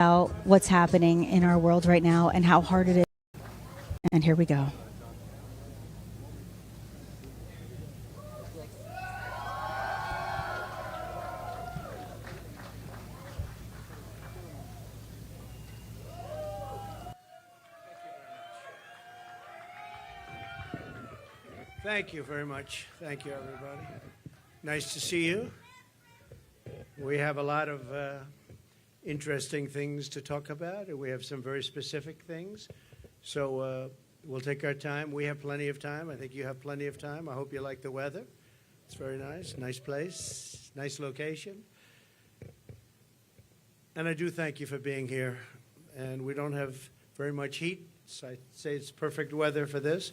About what's happening in our world right now and how hard it is. And here we go. Thank you very much. Thank you, everybody. Nice to see you. We have a lot of interesting things to talk about, and we have some very specific things. So we'll take our time. We have plenty of time. I think you have plenty of time. I hope you like the weather. It's very nice. Nice place. Nice location. And I do thank you for being here. And we don't have very much heat, so I'd say it's perfect weather for this.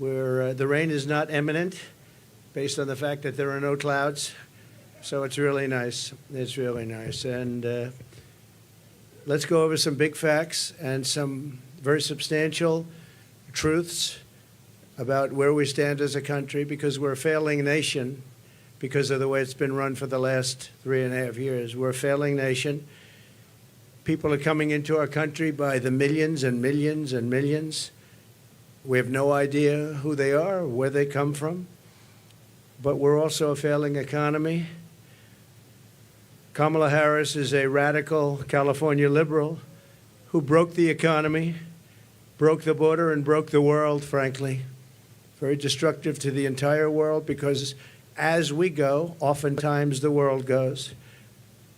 The rain is not imminent based on the fact that there are no clouds. So it's really nice. It's really nice. And let's go over some big facts and some very substantial truths about where we stand as a country, because we're a failing nation because of the way it's been run for the last 3.5 years. We're a failing nation. People are coming into our country by the millions and millions and millions. We have no idea who they are or where they come from. But we're also a failing economy. Kamala Harris is a radical California liberal who broke the economy, broke the border, and broke the world, frankly. Very destructive to the entire world, because as we go, oftentimes the world goes.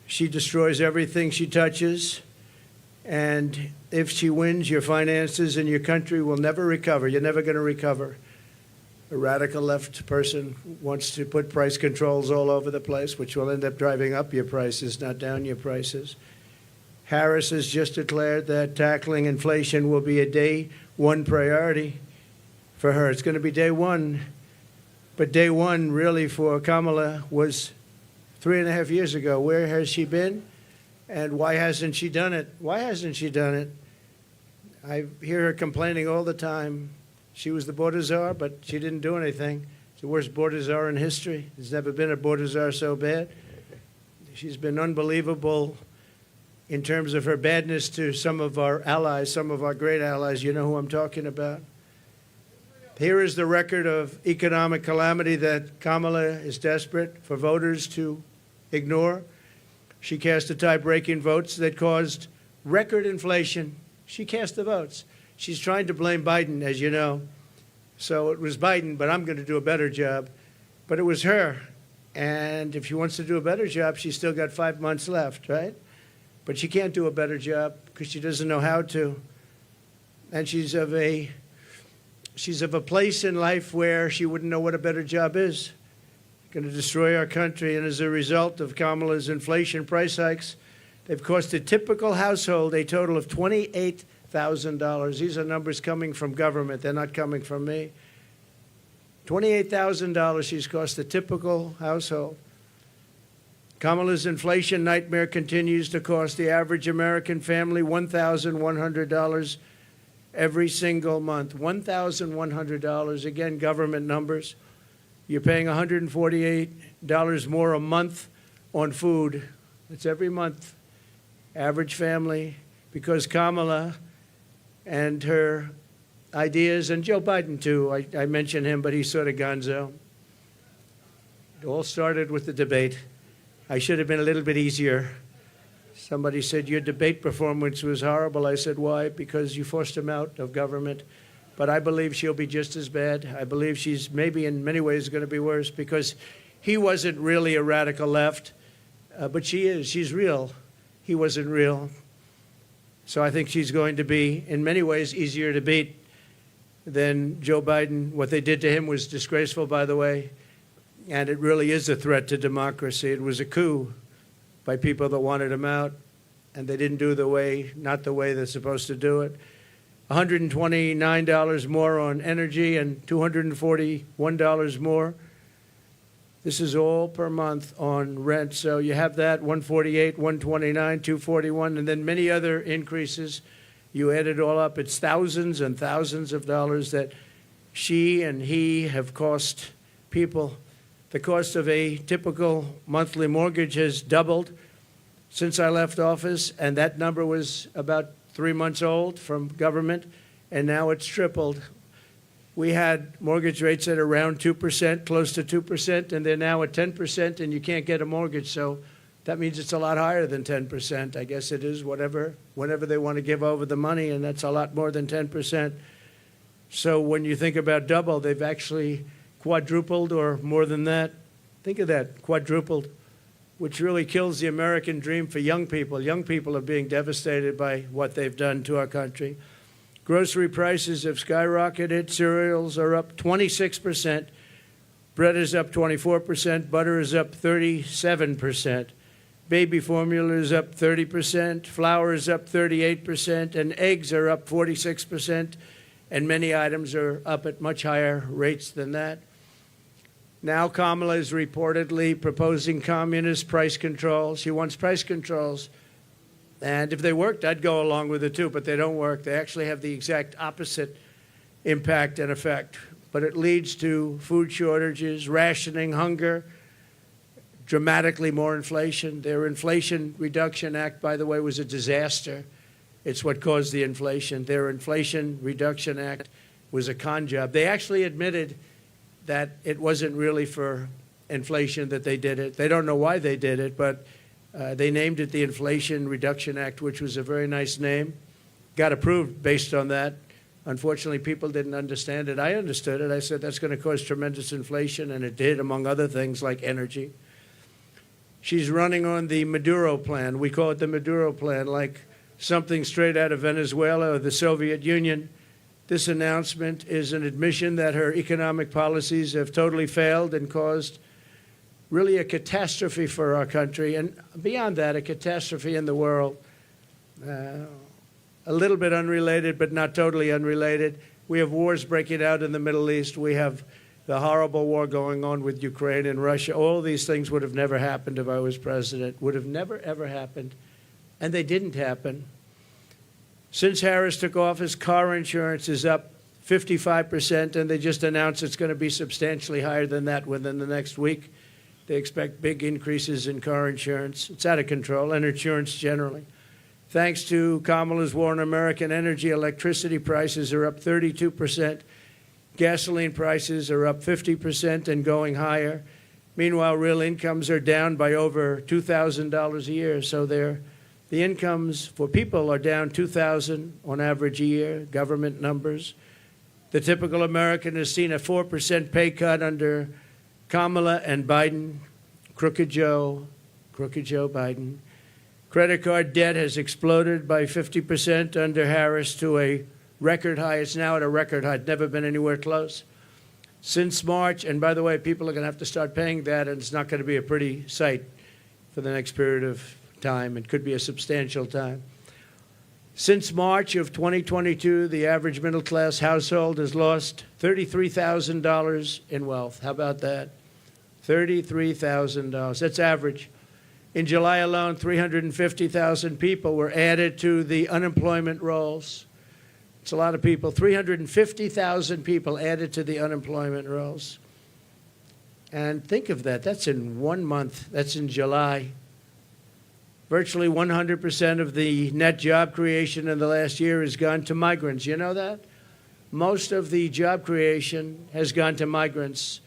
She destroys everything she touches, and if she wins, your finances and your country will never recover. You're never going to recover. A radical left person wants to put price controls all over the place, which will end up driving up your prices, not down your prices. Harris has just declared that tackling inflation will be a day one priority for her. It's going to be day one. But day one, really, for Kamala was 3.5 years ago. Where has she been? And why hasn't she done it? Why hasn't she done it? I hear her complaining all the time. She was the border czar, but she didn't do anything. It's the worst border czar in history. There's never been a border czar so bad. She's been unbelievable in terms of her badness to some of our allies, some of our great allies. You know who I'm talking about. Here is the record of economic calamity that Kamala is desperate for voters to ignore. She cast the tie-breaking votes that caused record inflation. She cast the votes. She's trying to blame Biden, as you know. So it was Biden, but I'm going to do a better job. But it was her. And if she wants to do a better job, she's still got 5 months left, right? But she can't do a better job because she doesn't know how to. And she's of a place in life where she wouldn't know what a better job is. Going to destroy our country. And as a result of Kamala's inflation price hikes, they've cost a typical household a total of $28,000. These are numbers coming from government. They're not coming from me. $28,000 she's cost a typical household. Kamala's inflation nightmare continues to cost the average American family $1,100 every single month. $1,100. Again, government numbers. You're paying $148 more a month on food. It's every month. Average family, because Kamala and her ideas, and Joe Biden too, I mention him, but he's sort of gonzo. It all started with the debate. I should have been a little bit easier. Somebody said, your debate performance was horrible. I said, why? Because you forced him out of government. But I believe she'll be just as bad. I believe she's maybe in many ways going to be worse, because he wasn't really a radical left, but she is. She's real. He wasn't real. So I think she's going to be, in many ways, easier to beat than Joe Biden. What they did to him was disgraceful, by the way, and it really is a threat to democracy. It was a coup by people that wanted him out, and they didn't do not the way they're supposed to do it. $129 more on energy and $241 more. This is all per month on rent. So you have that, $148, $129, $241, and then many other increases. You add it all up, it's thousands and thousands of dollars that she and he have cost people. The cost of a typical monthly mortgage has doubled. since I left office, and that number was about 3 months old from government, and now it's tripled. We had mortgage rates at around 2%, close to 2%, and they're now at 10%, and you can't get a mortgage. So that means it's a lot higher than 10%. I guess it is whenever they want to give over the money, and that's a lot more than 10%. So when you think about double, they've actually quadrupled or more than that. Think of that, quadrupled, which really kills the American dream for young people. Young people are being devastated by what they've done to our country. Grocery prices have skyrocketed. Cereals are up 26%. Bread is up 24%. Butter is up 37%. Baby formula is up 30%. Flour is up 38%. And eggs are up 46%. And many items are up at much higher rates than that. Now Kamala is reportedly proposing communist price controls. She wants price controls. And if they worked, I'd go along with it too, but they don't work. They actually have the exact opposite impact and effect. But it leads to food shortages, rationing, hunger, dramatically more inflation. Their Inflation Reduction Act, by the way, was a disaster. It's what caused the inflation. Their Inflation Reduction Act was a con job. They actually admitted that it wasn't really for inflation that they did it. They don't know why they did it, but they named it the Inflation Reduction Act, which was a very nice name. Got approved based on that. Unfortunately, people didn't understand it. I understood it. I said that's going to cause tremendous inflation, and it did, among other things like energy. She's running on the Maduro plan. We call it the Maduro plan, like something straight out of Venezuela or the Soviet Union. This announcement is an admission that her economic policies have totally failed and caused really a catastrophe for our country, and beyond that, a catastrophe in the world. A little bit unrelated, but not totally unrelated. We have wars breaking out in the Middle East. We have the horrible war going on with Ukraine and Russia. All these things would have never happened if I was president, would have never, ever happened, and they didn't happen. Since Harris took office, car insurance is up 55%, and they just announced it's going to be substantially higher than that within the next week. They expect big increases in car insurance. It's out of control, and insurance generally. Thanks to Kamala's war on American energy, electricity prices are up 32%. Gasoline prices are up 50% and going higher. Meanwhile, real incomes are down by over $2,000 a year. So the incomes for people are down $2,000 on average a year, government numbers. The typical American has seen a 4% pay cut under Kamala and Biden, Crooked Joe Biden. Credit card debt has exploded by 50% under Harris to a record high. It's now at a record high. It's never been anywhere close. Since March, and by the way, people are going to have to start paying that, and it's not going to be a pretty sight for the next period of time. It could be a substantial time. Since March of 2022, the average middle-class household has lost $33,000 in wealth. How about that? $33,000. That's average. In July alone, 350,000 people were added to the unemployment rolls. It's a lot of people. 350,000 people added to the unemployment rolls. And think of that. That's in 1 month. That's in July. Virtually 100% of the net job creation in the last year has gone to migrants. You know that? Most of the job creation has gone to migrants.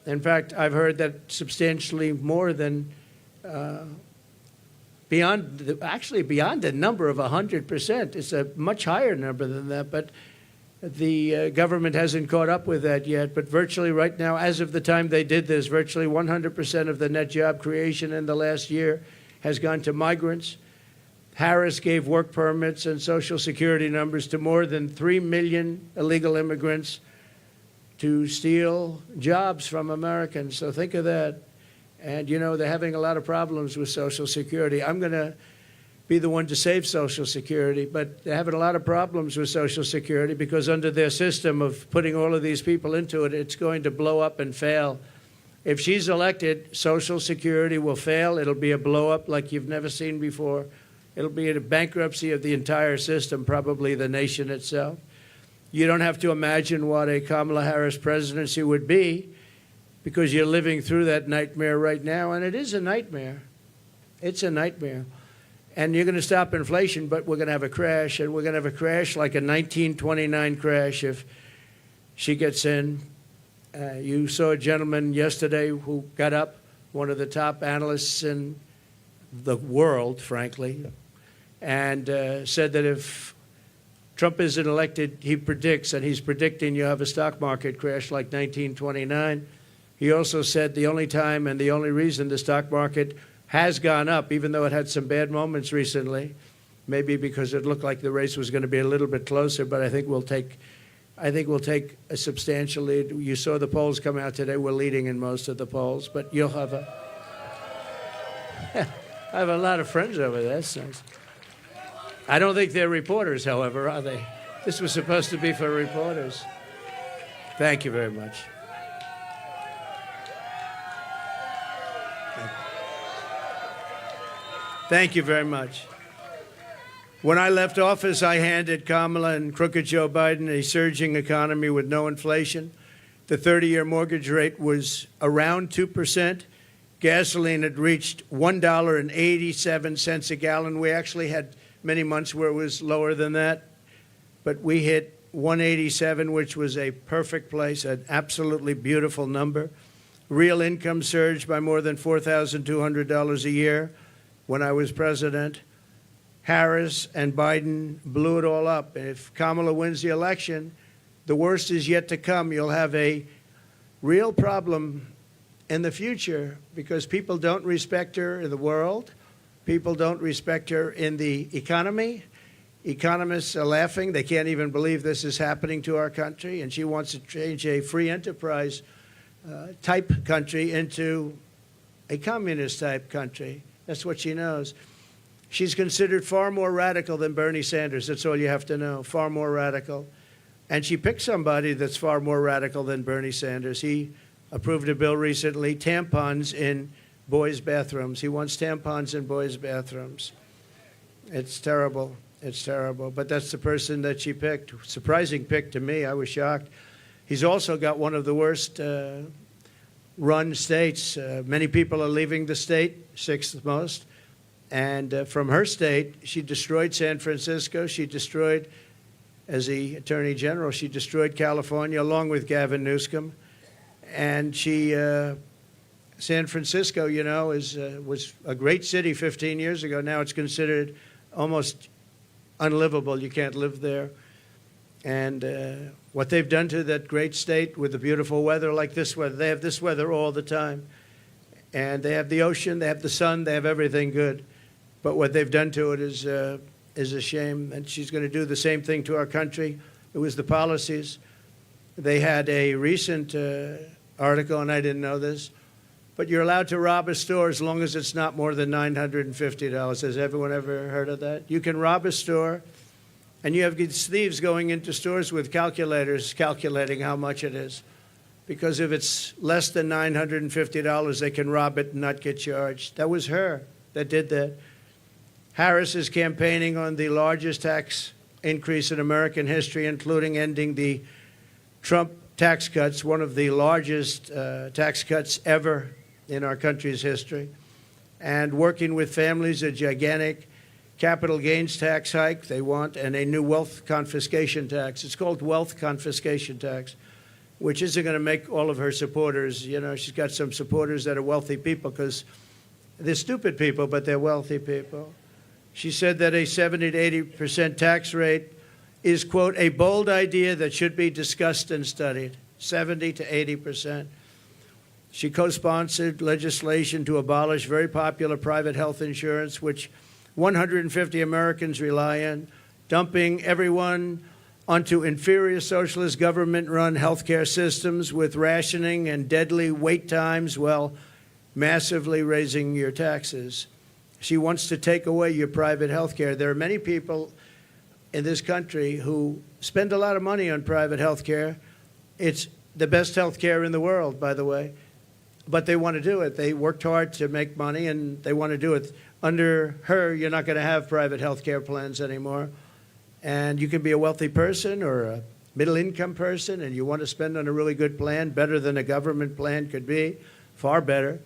In fact, I've heard that substantially more than beyond the number of 100%. It's a much higher number than that, but the government hasn't caught up with that yet. But virtually right now, as of the time they did this, virtually 100% of the net job creation in the last year has gone to migrants. Harris gave work permits and Social Security numbers to more than 3 million illegal immigrants to steal jobs from Americans. So think of that. And, you know, they're having a lot of problems with Social Security. I'm going to be the one to save Social Security, but they're having a lot of problems with Social Security because under their system of putting all of these people into it, it's going to blow up and fail. If she's elected, Social Security will fail. It'll be a blow up like you've never seen before. It'll be a bankruptcy of the entire system, probably the nation itself. You don't have to imagine what a Kamala Harris presidency would be, because you're living through that nightmare right now, and it is a nightmare. It's a nightmare. And you're going to stop inflation, but we're going to have a crash, and we're going to have a crash like a 1929 crash if she gets in. You saw a gentleman yesterday who got up, one of the top analysts in the world, frankly, and said that if Trump isn't elected, he predicts, and he's predicting you have a stock market crash like 1929. He also said the only time and the only reason the stock market has gone up, even though it had some bad moments recently, maybe because it looked like the race was going to be a little bit closer, but I think we'll take a substantial lead. You saw the polls come out today. We're leading in most of the polls, but you'll have I have a lot of friends over there. So I don't think they're reporters, however, are they? This was supposed to be for reporters. Thank you very much. Thank you very much. When I left office, I handed Kamala and crooked Joe Biden a surging economy with no inflation. The 30-year mortgage rate was around 2%. Gasoline had reached $1.87 a gallon. We actually had many months where it was lower than that, but we hit 187, which was a perfect place, an absolutely beautiful number. Real income surged by more than $4,200 a year when I was president. Harris and Biden blew it all up. If Kamala wins the election, the worst is yet to come. You'll have a real problem in the future because people don't respect her in the world. People don't respect her in the economy. Economists are laughing. They can't even believe this is happening to our country. And she wants to change a free enterprise type country into a communist type country. That's what she knows. She's considered far more radical than Bernie Sanders. That's all you have to know, far more radical. And she picked somebody that's far more radical than Bernie Sanders. He approved a bill recently, tampons in boys' bathrooms. He wants tampons in boys' bathrooms. It's terrible. It's terrible. But that's the person that she picked. Surprising pick to me. I was shocked. He's also got one of the worst run states. Many people are leaving the state, sixth most. And from her state, she destroyed San Francisco. She destroyed, as the Attorney General, she destroyed California along with Gavin Newsom. And San Francisco, you know, was a great city 15 years ago. Now it's considered almost unlivable. You can't live there. And what they've done to that great state with the beautiful weather like this weather, they have this weather all the time. And they have the ocean, they have the sun, they have everything good. But what they've done to it is a shame. And she's going to do the same thing to our country. It was the policies. They had a recent article, and I didn't know this, but you're allowed to rob a store as long as it's not more than $950. Has everyone ever heard of that? You can rob a store, and you have these thieves going into stores with calculators calculating how much it is. Because if it's less than $950, they can rob it and not get charged. That was her that did that. Harris is campaigning on the largest tax increase in American history, including ending the Trump tax cuts, one of the largest tax cuts ever in our country's history, and working with families, a gigantic capital gains tax hike they want, and a new wealth confiscation tax. It's called wealth confiscation tax, which isn't going to make all of her supporters, you know, she's got some supporters that are wealthy people because they're stupid people, but they're wealthy people. She said that a 70 to 80% tax rate is, quote, a bold idea that should be discussed and studied, 70 to 80%. She co-sponsored legislation to abolish very popular private health insurance, which 150 Americans rely on, dumping everyone onto inferior socialist government-run healthcare systems with rationing and deadly wait times while massively raising your taxes. She wants to take away your private healthcare. There are many people in this country who spend a lot of money on private healthcare. It's the best healthcare in the world, by the way, but they want to do it. They worked hard to make money, and they want to do it. Under her, you're not going to have private healthcare plans anymore. And you can be a wealthy person or a middle-income person, and you want to spend on a really good plan, better than a government plan could be, far better.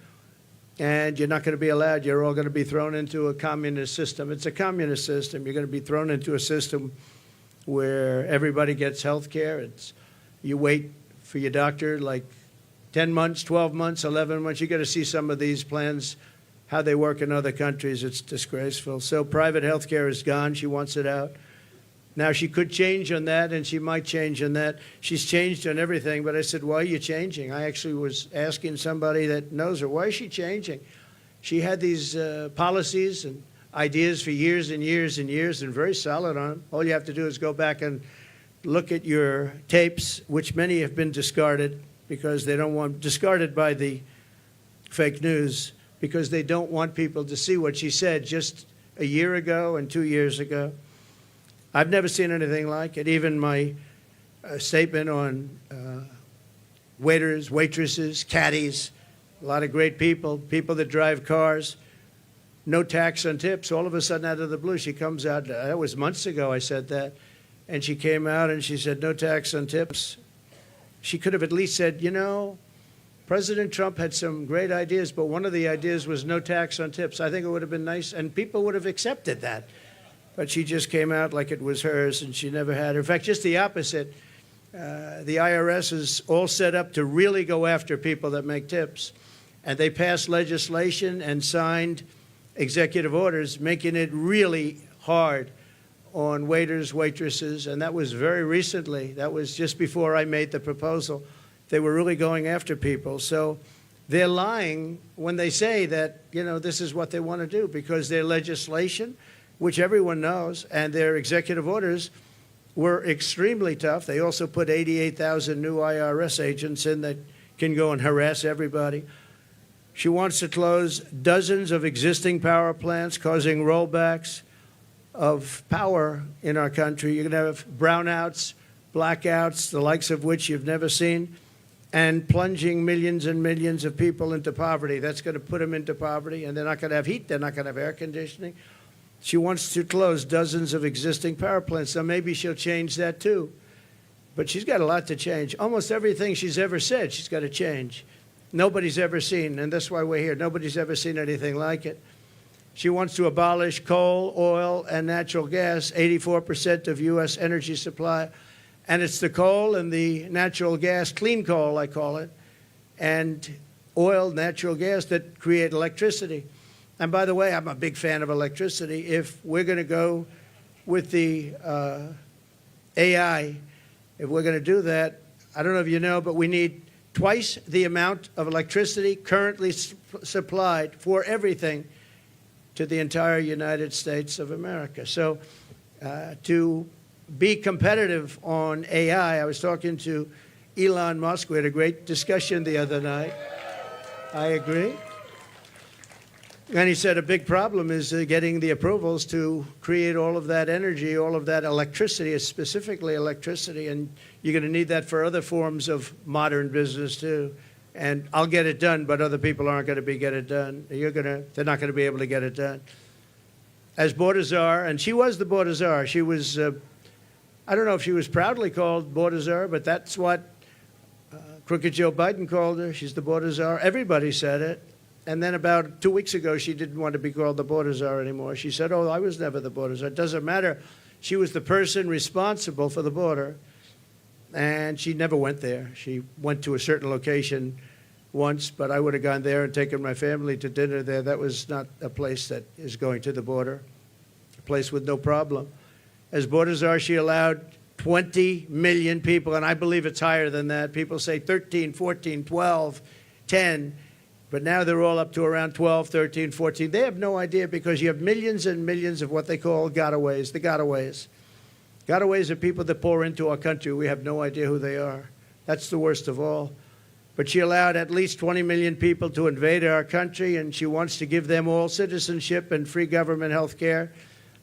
and you're not going to be allowed. You're all going to be thrown into a communist system. It's a communist system. You're going to be thrown into a system where everybody gets health care. You wait for your doctor like 10 months, 12 months, 11 months. You got to see some of these plans, how they work in other countries. It's disgraceful. So private health care is gone. She wants it out. Now, she could change on that, and she might change on that. She's changed on everything, but I said, why are you changing? I actually was asking somebody that knows her, why is she changing? She had these policies and ideas for years and years and years and very solid on them. All you have to do is go back and look at your tapes, which many have been discarded because they don't want, discarded by the fake news, because they don't want people to see what she said just a year ago and 2 years ago. I've never seen anything like it. Even my statement on waiters, waitresses, caddies, a lot of great people, people that drive cars, no tax on tips. All of a sudden, out of the blue, she comes out. That was months ago I said that. And she came out and she said, no tax on tips. She could have at least said, you know, President Trump had some great ideas, but one of the ideas was no tax on tips. I think it would have been nice, and people would have accepted that. But she just came out like it was hers, and she never had her. In fact, just the opposite. The IRS is all set up to really go after people that make tips. And they passed legislation and signed executive orders making it really hard on waiters, waitresses, and that was very recently. That was just before I made the proposal. They were really going after people. So they're lying when they say that, you know, this is what they want to do, because their legislation, which everyone knows, and their executive orders were extremely tough. They also put 88,000 new IRS agents in that can go and harass everybody. She wants to close dozens of existing power plants, causing rollbacks of power in our country. You're going to have brownouts, blackouts, the likes of which you've never seen, and plunging millions and millions of people into poverty. That's going to put them into poverty, and they're not going to have heat. They're not going to have air conditioning. She wants to close dozens of existing power plants. So maybe she'll change that too. But she's got a lot to change. Almost everything she's ever said, she's got to change. Nobody's ever seen, and that's why we're here. Nobody's ever seen anything like it. She wants to abolish coal, oil, and natural gas, 84% of U.S. energy supply. And it's the coal and the natural gas, clean coal, I call it, and oil, natural gas that create electricity. And by the way, I'm a big fan of electricity. If we're going to go with the AI, if we're going to do that, I don't know if you know, but we need twice the amount of electricity currently supplied for everything to the entire United States of America. So to be competitive on AI, I was talking to Elon Musk. We had a great discussion the other night. I agree. And he said a big problem is getting the approvals to create all of that energy, all of that electricity, specifically electricity, and you're going to need that for other forms of modern business too. And I'll get it done, but other people aren't going to get it done. They're not going to be able to get it done. As border czar, and she was the border czar. She was, I don't know if she was proudly called border czar, but that's what Crooked Joe Biden called her. She's the border czar. Everybody said it. And then about 2 weeks ago, she didn't want to be called the border czar anymore. She said, oh, I was never the border czar. It doesn't matter. She was the person responsible for the border, and she never went there. She went to a certain location once, but I would have gone there and taken my family to dinner there. That was not a place that is going to the border, a place with no problem. As border czar, she allowed 20 million people, and I believe it's higher than that. People say 13, 14, 12, 10. But now they're all up to around 12, 13, 14. They have no idea, because you have millions and millions of what they call gotaways, the gotaways. Gotaways are people that pour into our country. We have no idea who they are. That's the worst of all. But she allowed at least 20 million people to invade our country, and she wants to give them all citizenship and free government health care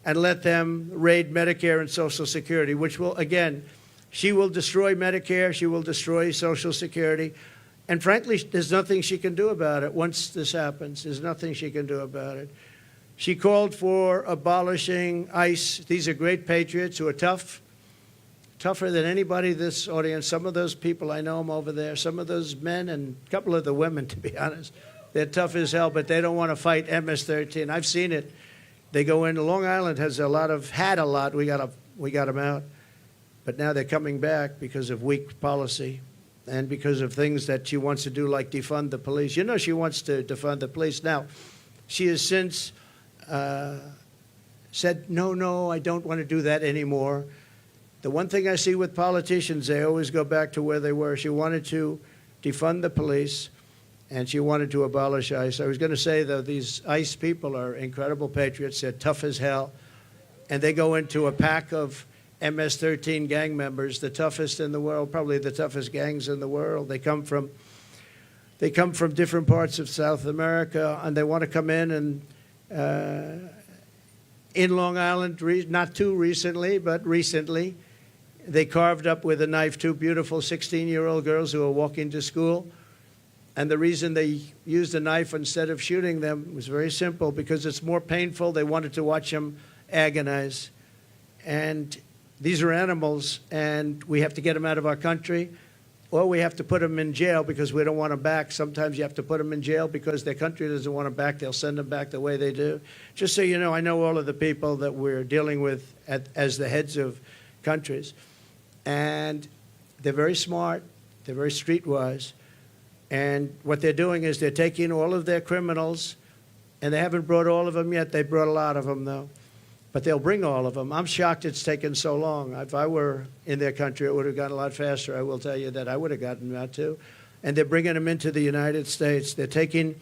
and let them raid Medicare and Social Security, which will, again, she will destroy Medicare. She will destroy Social Security. And frankly, there's nothing she can do about it once this happens. There's nothing she can do about it. She called for abolishing ICE. These are great patriots who are tough, tougher than anybody in this audience. Some of those people, I know them over there. Some of those men and a couple of the women, to be honest, They're tough as hell, but they don't want to fight MS-13. I've seen it. They go in. Long Island had a lot. We got them out. But now they're coming back because of weak policy and because of things that she wants to do, like defund the police. You know she wants to defund the police. Now, she has since said, no, I don't want to do that anymore. The one thing I see with politicians, they always go back to where they were. She wanted to defund the police, and she wanted to abolish ICE. I was going to say, though, these ICE people are incredible patriots. They're tough as hell, and they go into a pack of MS-13 gang members, the toughest in the world, probably the toughest gangs in the world. They come from different parts of South America, and they want to come in and in Long Island, not too recently, but recently, they carved up with a knife two beautiful 16-year-old girls who were walking to school. And the reason they used a knife instead of shooting them was very simple, because it's more painful. They wanted to watch them agonize. And these are animals, and we have to get them out of our country, or we have to put them in jail because we don't want them back. Sometimes you have to put them in jail because their country doesn't want them back. They'll send them back the way they do. Just so you know, I know all of the people that we're dealing with as the heads of countries. And they're very smart. They're very streetwise. And what they're doing is they're taking all of their criminals, and they haven't brought all of them yet. They brought a lot of them, though. But they'll bring all of them. I'm shocked it's taken so long. If I were in their country, it would have gone a lot faster. I will tell you that. I would have gotten that, too. And they're bringing them into the United States. They're taking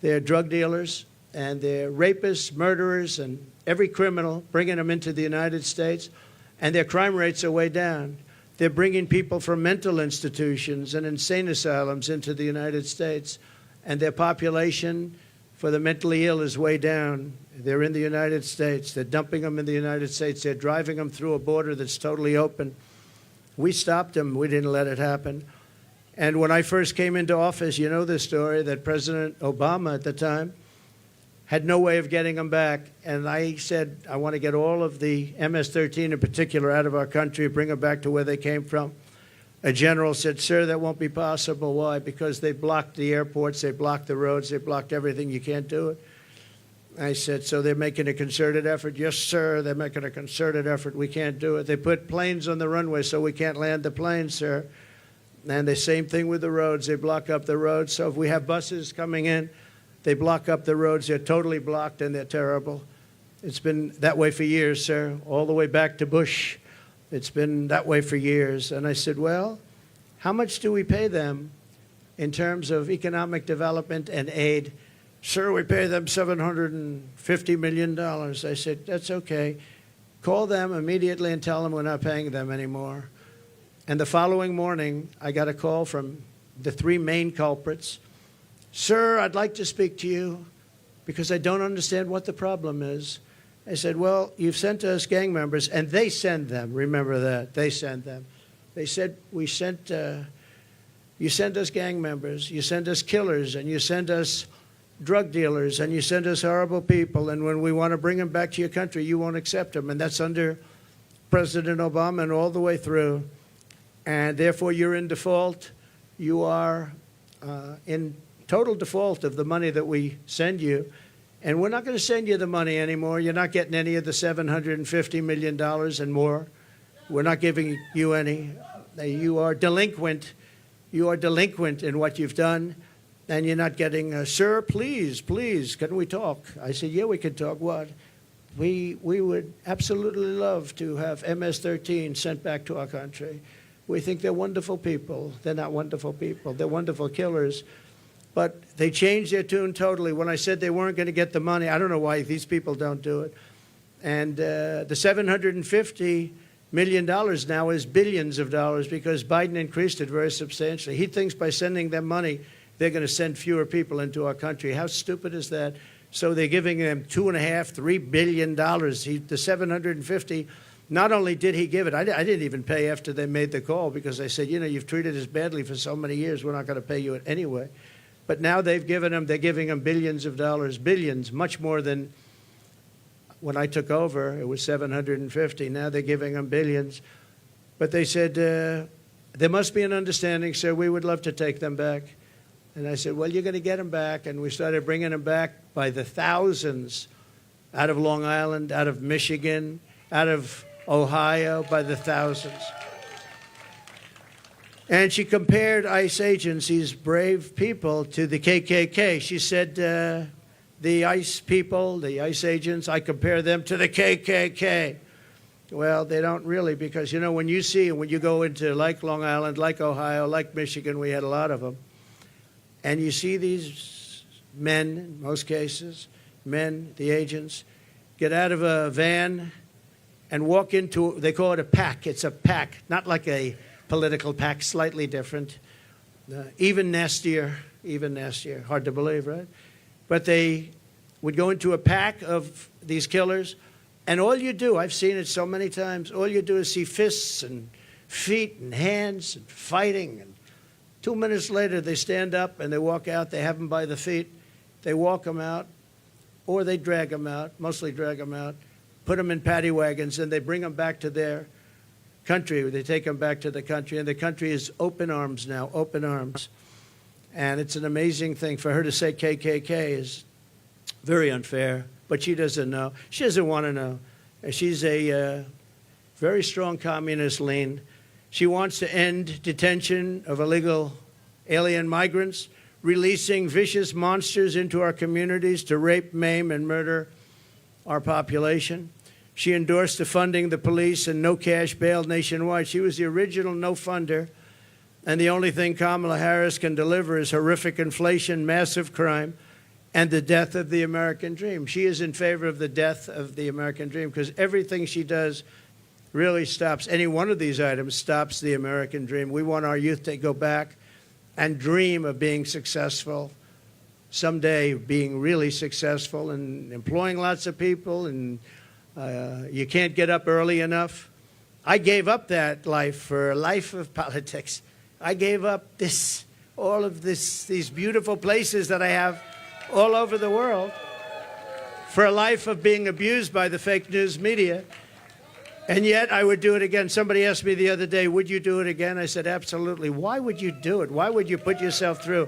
their drug dealers and their rapists, murderers, and every criminal, bringing them into the United States. And their crime rates are way down. They're bringing people from mental institutions and insane asylums into the United States. And their population for the mentally ill is way down. They're in the United States. They're dumping them in the United States. They're driving them through a border that's totally open. We stopped them. We didn't let it happen. And when I first came into office, you know the story, that President Obama at the time had no way of getting them back. And I said, I want to get all of the MS-13 in particular out of our country, bring them back to where they came from. A general said, sir, that won't be possible. Why? Because they blocked the airports, they blocked the roads, they blocked everything. You can't do it. I said, so they're making a concerted effort? Yes, sir, they're making a concerted effort. We can't do it. They put planes on the runway so we can't land the planes, sir. And the same thing with the roads. They block up the roads. So if we have buses coming in, they block up the roads. They're totally blocked, and they're terrible. It's been that way for years, sir, all the way back to Bush. It's been that way for years. And I said, well, how much do we pay them in terms of economic development and aid? Sir, we pay them $750 million. I said, that's okay. Call them immediately and tell them we're not paying them anymore. And the following morning, I got a call from the three main culprits. Sir, I'd like to speak to you because I don't understand what the problem is. I said, well, you've sent us gang members, and they send them. Remember that. They send them. They said, you send us gang members, you send us killers, and you send us drug dealers, and you send us horrible people, and when we want to bring them back to your country, you won't accept them. And that's under President Obama and all the way through. And therefore, you're in default. You are in total default of the money that we send you. And we're not going to send you the money anymore. You're not getting any of the $750 million and more. We're not giving you any. You are delinquent. You are delinquent in what you've done. And you're not getting, sir, please, can we talk? I said, yeah, we can talk. What? We would absolutely love to have MS-13 sent back to our country. We think they're wonderful people. They're not wonderful people. They're wonderful killers. But they changed their tune totally. When I said they weren't going to get the money, I don't know why these people don't do it. And the $750 million now is billions of dollars because Biden increased it very substantially. He thinks by sending them money, they're going to send fewer people into our country. How stupid is that? So they're giving them $2.5, $3 billion. The 750, not only did he give it, I didn't even pay after they made the call because I said, you know, you've treated us badly for so many years. We're not going to pay you it anyway. But now they're giving them billions of dollars, billions, much more than when I took over. It was 750. Now they're giving them billions. But they said, there must be an understanding, sir. We would love to take them back. And I said, well, you're going to get them back. And we started bringing them back by the thousands out of Long Island, out of Michigan, out of Ohio, by the thousands. And she compared ICE agents, these brave people, to the KKK. She said, the ICE people, the ICE agents, I compare them to the KKK. Well, they don't really, because, you know, when you go into like Long Island, like Ohio, like Michigan, we had a lot of them, and you see these men, in most cases, men, the agents, get out of a van and walk into, they call it a pack. It's a pack, not like a political pack, slightly different, even nastier, hard to believe, right? But they would go into a pack of these killers, and all you do, I've seen it so many times, all you do is see fists and feet and hands and fighting. And 2 minutes later, they stand up and they walk out. They have them by the feet. They walk them out, or they drag them out, mostly drag them out, put them in paddy wagons, and they bring them back to their country. They take them back to the country, and the country is open arms now, open arms. And it's an amazing thing. For her to say KKK is very unfair, but she doesn't know. She doesn't want to know. She's a very strong communist lean. She wants to end detention of illegal alien migrants, releasing vicious monsters into our communities to rape, maim, and murder our population. She endorsed defunding the police and no cash bail nationwide. She was the original no-funder. And the only thing Kamala Harris can deliver is horrific inflation, massive crime, and the death of the American dream. She is in favor of the death of the American dream because everything she does really stops. Any one of these items stops the American dream. We want our youth to go back and dream of being successful, someday being really successful and employing lots of people, and you can't get up early enough. I gave up that life for a life of politics. I gave up all of these beautiful places that I have all over the world for a life of being abused by the fake news media. And yet I would do it again. Somebody asked me the other day, would you do it again? I said, absolutely. Why would you do it? Why would you put yourself through?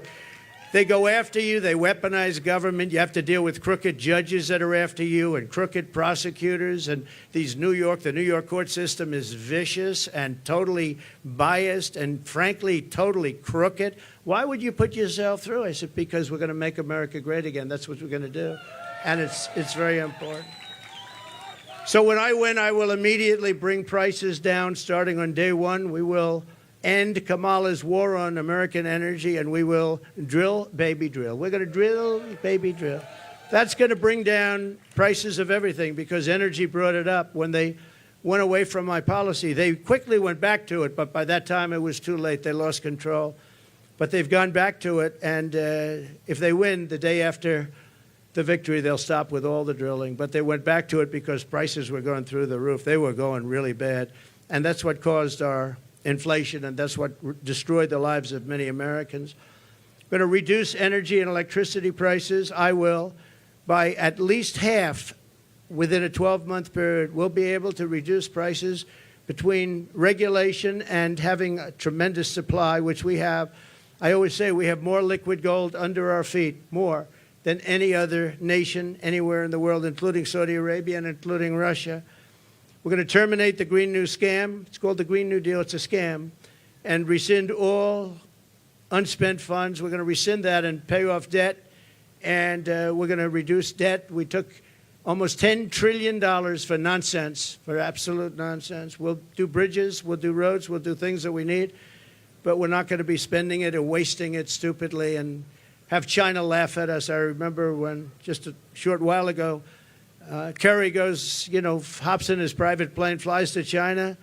They go after you. They weaponize government. You have to deal with crooked judges that are after you and crooked prosecutors. And the New York court system is vicious and totally biased and, frankly, totally crooked. Why would you put yourself through? I said, because we're going to make America great again. That's what we're going to do. And it's very important. So when I win, I will immediately bring prices down starting on day one. We will end Kamala's war on American energy, and we will drill, baby, drill. We're going to drill, baby, drill. That's going to bring down prices of everything because energy brought it up. When they went away from my policy, they quickly went back to it, but by that time it was too late. They lost control. But they've gone back to it, and if they win the day after the victory, they'll stop with all the drilling. But they went back to it because prices were going through the roof. They were going really bad, and that's what caused our inflation, and that's what destroyed the lives of many Americans. We're going to reduce energy and electricity prices. I will, by at least half within a 12-month period. We'll be able to reduce prices between regulation and having a tremendous supply, which we have. I always say we have more liquid gold under our feet, more than any other nation anywhere in the world, including Saudi Arabia and including Russia. We're going to terminate the Green New Scam. It's called the Green New Deal. It's a scam. And rescind all unspent funds. We're going to rescind that and pay off debt. And we're going to reduce debt. We took almost $10 trillion for nonsense, for absolute nonsense. We'll do bridges. We'll do roads. We'll do things that we need. But we're not going to be spending it or wasting it stupidly and have China laugh at us. I remember when, just a short while ago, Kerry goes, hops in his private plane, flies to China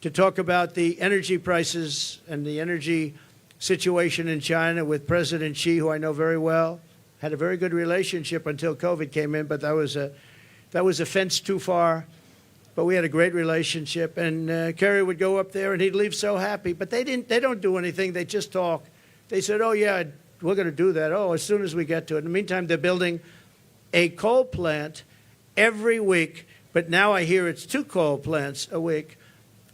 to talk about the energy prices and the energy situation in China with President Xi, who I know very well. Had a very good relationship until COVID came in, but that was a fence too far. But we had a great relationship, and Kerry would go up there, and he'd leave so happy. But they don't do anything. They just talk. They said, oh, yeah, we're going to do that. Oh, as soon as we get to it. In the meantime, they're building a coal plant every week, but now I hear it's 2 coal plants a week.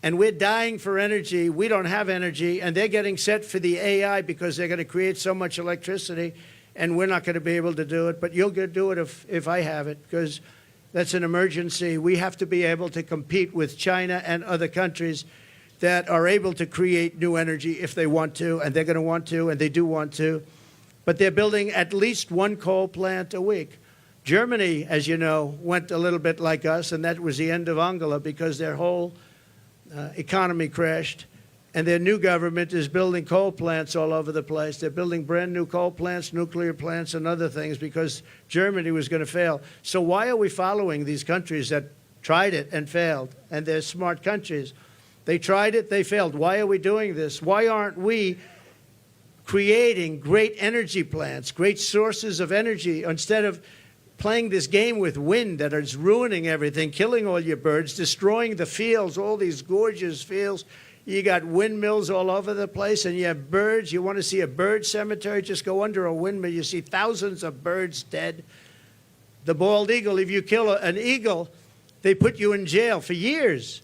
and we're dying for energy. We don't have energy, and they're getting set for the AI because they're going to create so much electricity, and we're not going to be able to do it. But you'll do it if I have it, because that's an emergency. We have to be able to compete with China and other countries that are able to create new energy if they want to, and they're going to want to, and they do want to. But they're building at least one coal plant a week. Germany, as you know, went a little bit like us, and that was the end of Angela because their whole economy crashed. And their new government is building coal plants all over the place. They're building brand new coal plants, nuclear plants, and other things because Germany was going to fail. So why are we following these countries that tried it and failed? And they're smart countries. They tried it, they failed. Why are we doing this? Why aren't we creating great energy plants, great sources of energy, instead of playing this game with wind that is ruining everything, killing all your birds, destroying the fields, all these gorgeous fields. You got windmills all over the place, and you have birds. You want to see a bird cemetery? Just go under a windmill. You see thousands of birds dead. The bald eagle, if you kill an eagle, they put you in jail for years.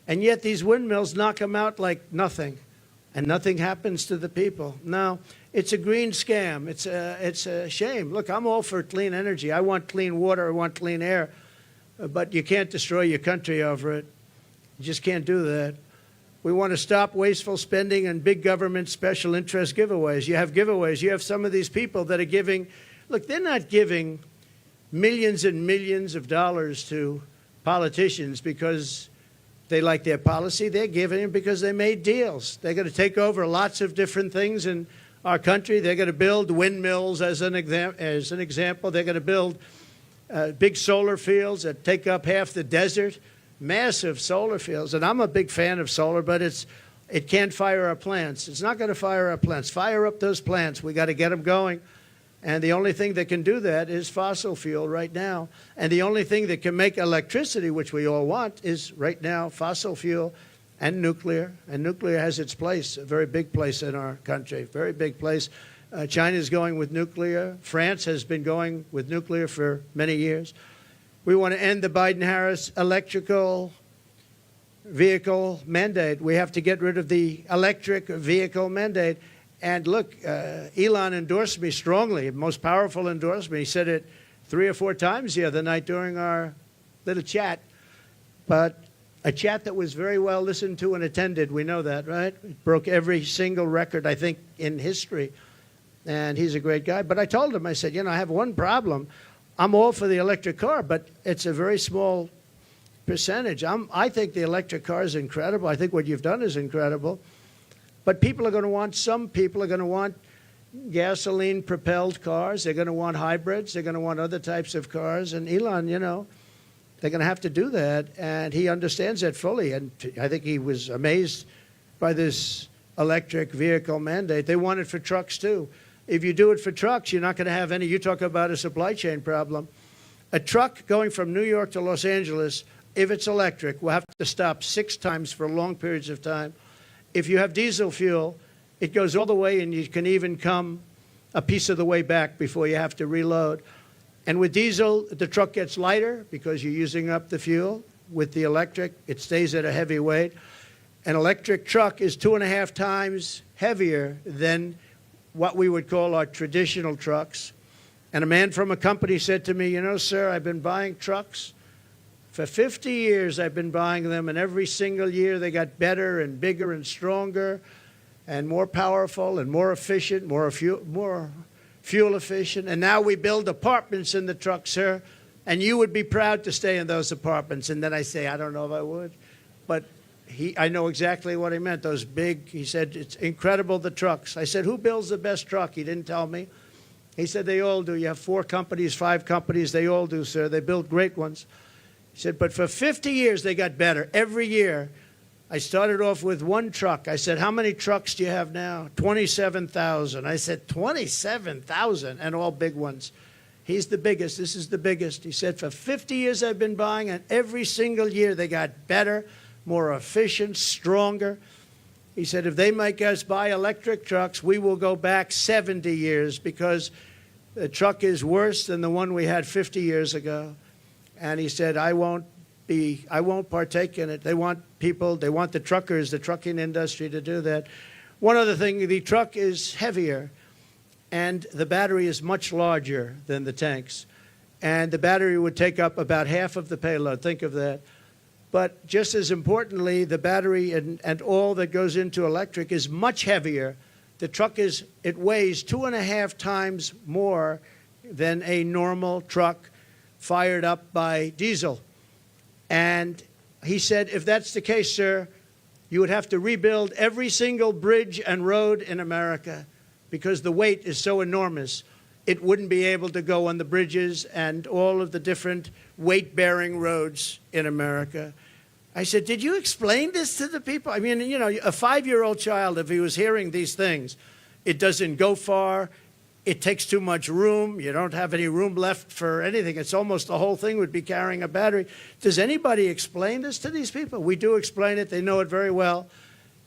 And yet these windmills knock them out like nothing, and nothing happens to the people. No, it's a green scam. It's a shame. Look, I'm all for clean energy. I want clean water. I want clean air. But you can't destroy your country over it. You just can't do that. We want to stop wasteful spending and big government special interest giveaways. You have giveaways. You have some of these people that are giving. Look, they're not giving millions and millions of dollars to politicians because they like their policy. They're giving it because they made deals. They're going to take over lots of different things in our country. They're going to build windmills as an example. They're going to build big solar fields that take up half the desert. Massive solar fields, and I'm a big fan of solar, but it can't fire our plants. It's not going to fire our plants. Fire up those plants. We got to get them going, and the only thing that can do that is fossil fuel right now. And the only thing that can make electricity, which we all want, is right now fossil fuel and nuclear. And nuclear has its place, a very big place in our country, very big place. China is going with nuclear. France has been going with nuclear for many years. We want to end the Biden-Harris electrical vehicle mandate. We have to get rid of the electric vehicle mandate. And look, Elon endorsed me strongly, most powerful endorsement. He said it 3 or 4 times the other night during our little chat. But a chat that was very well listened to and attended. We know that, right? It broke every single record, I think, in history. And he's a great guy. But I told him, I said, I have one problem. I'm all for the electric car, but it's a very small percentage. I think the electric car is incredible. I think what you've done is incredible. But some people are going to want gasoline-propelled cars. They're going to want hybrids. They're going to want other types of cars. And Elon, they're going to have to do that. And he understands that fully. And I think he was amazed by this electric vehicle mandate. They want it for trucks, too. If you do it for trucks, you're not going to have any. You talk about a supply chain problem. A truck going from New York to Los Angeles, if it's electric, will have to stop 6 times for long periods of time. If you have diesel fuel, it goes all the way, and you can even come a piece of the way back before you have to reload. And with diesel, the truck gets lighter because you're using up the fuel. With the electric, it stays at a heavy weight. An electric truck is 2.5 times heavier than what we would call our traditional trucks. And a man from a company said to me, sir, I've been buying trucks. For 50 years, I've been buying them, and every single year they got better and bigger and stronger and more powerful and more efficient, more fuel efficient. And now we build apartments in the truck, sir, and you would be proud to stay in those apartments. And then I say, I don't know if I would. But I know exactly what he meant. Those big, he said, it's incredible, the trucks. I said, who builds the best truck? He didn't tell me. He said, they all do. You have 4 companies, 5 companies. They all do, sir. They build great ones. He said, but for 50 years, they got better. Every year, I started off with 1 truck. I said, how many trucks do you have now? 27,000. I said, 27,000, and all big ones. He's the biggest. This is the biggest. He said, for 50 years, I've been buying, and every single year, they got better, more efficient, stronger. He said, if they make us buy electric trucks, we will go back 70 years because the truck is worse than the one we had 50 years ago. And he said, I won't partake in it. They want people, they want the truckers, the trucking industry to do that. One other thing, the truck is heavier, and the battery is much larger than the tanks. And the battery would take up about half of the payload. Think of that. But just as importantly, the battery and all that goes into electric is much heavier. The truck it weighs 2.5 times more than a normal truck fired up by diesel. And he said, if that's the case, sir, you would have to rebuild every single bridge and road in America because the weight is so enormous. It wouldn't be able to go on the bridges and all of the different weight-bearing roads in America. I said, did you explain this to the people? I mean, you know, a 5-year-old child, if he was hearing these things, it doesn't go far. It takes too much room. You don't have any room left for anything. It's almost the whole thing would be carrying a battery. Does anybody explain this to these people? We do explain it. They know it very well.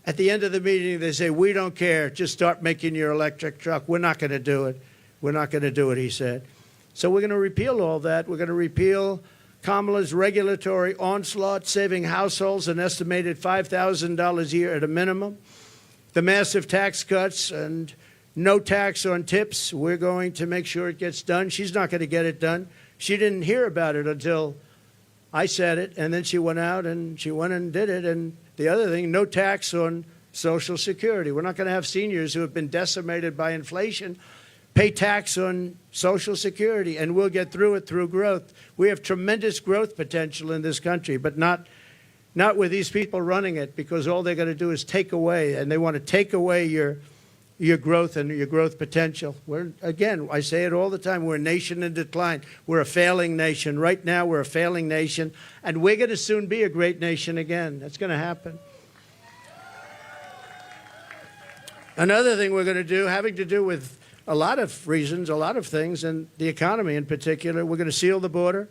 At the end of the meeting, they say, we don't care. Just start making your electric truck. We're not going to do it. We're not going to do it, he said. So we're going to repeal all that. We're going to repeal Kamala's regulatory onslaught, saving households an estimated $5,000 a year at a minimum. The massive tax cuts and no tax on tips, we're going to make sure it gets done. She's not going to get it done. She didn't hear about it until I said it, and then she went out and she went and did it. And the other thing, no tax on Social Security. We're not going to have seniors who have been decimated by inflation pay tax on Social Security, and we'll get through it through growth. We have tremendous growth potential in this country, but not with these people running it, because all they're going to do is take away, and they want to take away your growth and your growth potential. Again, I say it all the time, we're a nation in decline. We're a failing nation. Right now, we're a failing nation, and we're going to soon be a great nation again. That's going to happen. Another thing we're going to do, having to do with a lot of reasons, a lot of things, and the economy in particular, we're going to seal the border.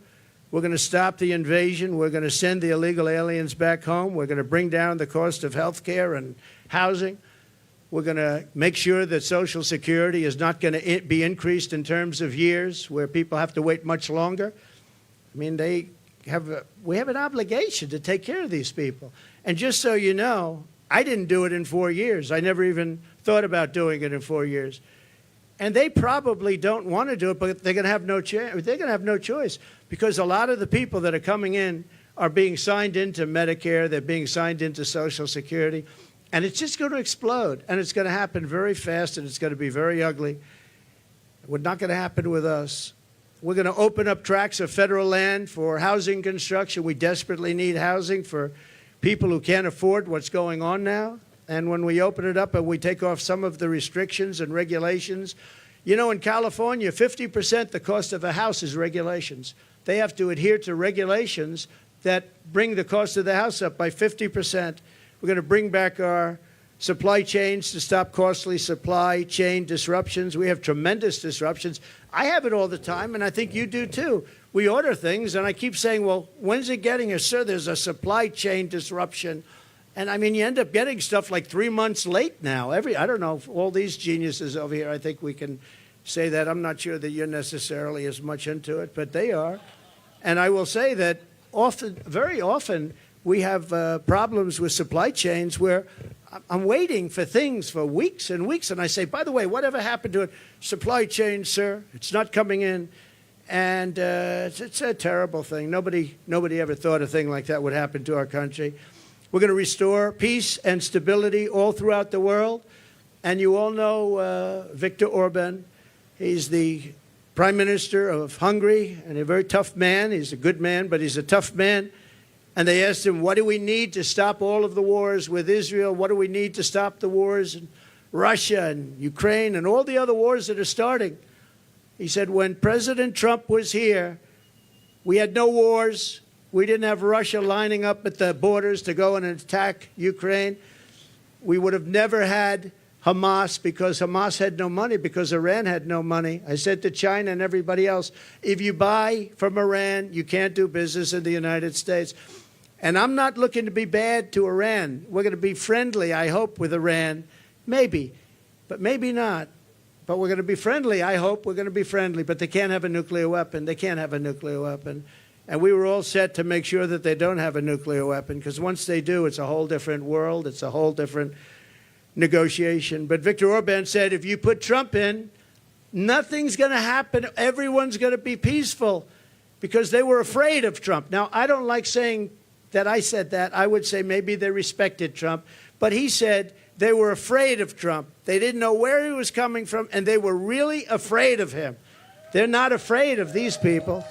We're going to stop the invasion. We're going to send the illegal aliens back home. We're going to bring down the cost of health care and housing. We're going to make sure that Social Security is not going to be increased in terms of years where people have to wait much longer. I mean, we have an obligation to take care of these people. And just so you know, I didn't do it in 4 years. I never even thought about doing it in 4 years. And they probably don't want to do it, but they're going to have no chance. They're going to have no choice, because a lot of the people that are coming in are being signed into Medicare. They're being signed into Social Security. And it's just going to explode. And it's going to happen very fast, and it's going to be very ugly. It's not going to happen with us. We're going to open up tracts of federal land for housing construction. We desperately need housing for people who can't afford what's going on now. And when we open it up and we take off some of the restrictions and regulations, you know, in California, 50% the cost of a house is regulations. They have to adhere to regulations that bring the cost of the house up by 50%. We're going to bring back our supply chains to stop costly supply chain disruptions. We have tremendous disruptions. I have it all the time, and I think you do too. We order things, and I keep saying, well, when's it getting here? Sir, there's a supply chain disruption. And, I mean, you end up getting stuff like 3 months late now. I don't know, all these geniuses over here, I think we can say that. I'm not sure that you're necessarily as much into it, but they are. And I will say that very often, we have problems with supply chains where I'm waiting for things for weeks and weeks. And I say, by the way, whatever happened to it? Supply chain, sir, it's not coming in. And it's a terrible thing. Nobody ever thought a thing like that would happen to our country. We're going to restore peace and stability all throughout the world. And you all know Viktor Orban. He's the Prime Minister of Hungary, and a very tough man. He's a good man, but he's a tough man. And they asked him, what do we need to stop all of the wars with Israel? What do we need to stop the wars in Russia and Ukraine and all the other wars that are starting? He said, when President Trump was here, we had no wars. We didn't have Russia lining up at the borders to go and attack Ukraine. We would have never had Hamas, because Hamas had no money, because Iran had no money. I said to China and everybody else, if you buy from Iran, you can't do business in the United States. And I'm not looking to be bad to Iran. We're going to be friendly, I hope, with Iran. Maybe, but maybe not. But we're going to be friendly, I hope. We're going to be friendly, but they can't have a nuclear weapon. They can't have a nuclear weapon. And we were all set to make sure that they don't have a nuclear weapon, because once they do, it's a whole different world. It's a whole different negotiation. But Viktor Orban said, if you put Trump in, nothing's going to happen. Everyone's going to be peaceful, because they were afraid of Trump. Now, I don't like saying that I said that. I would say maybe they respected Trump. But he said they were afraid of Trump. They didn't know where he was coming from, and they were really afraid of him. They're not afraid of these people.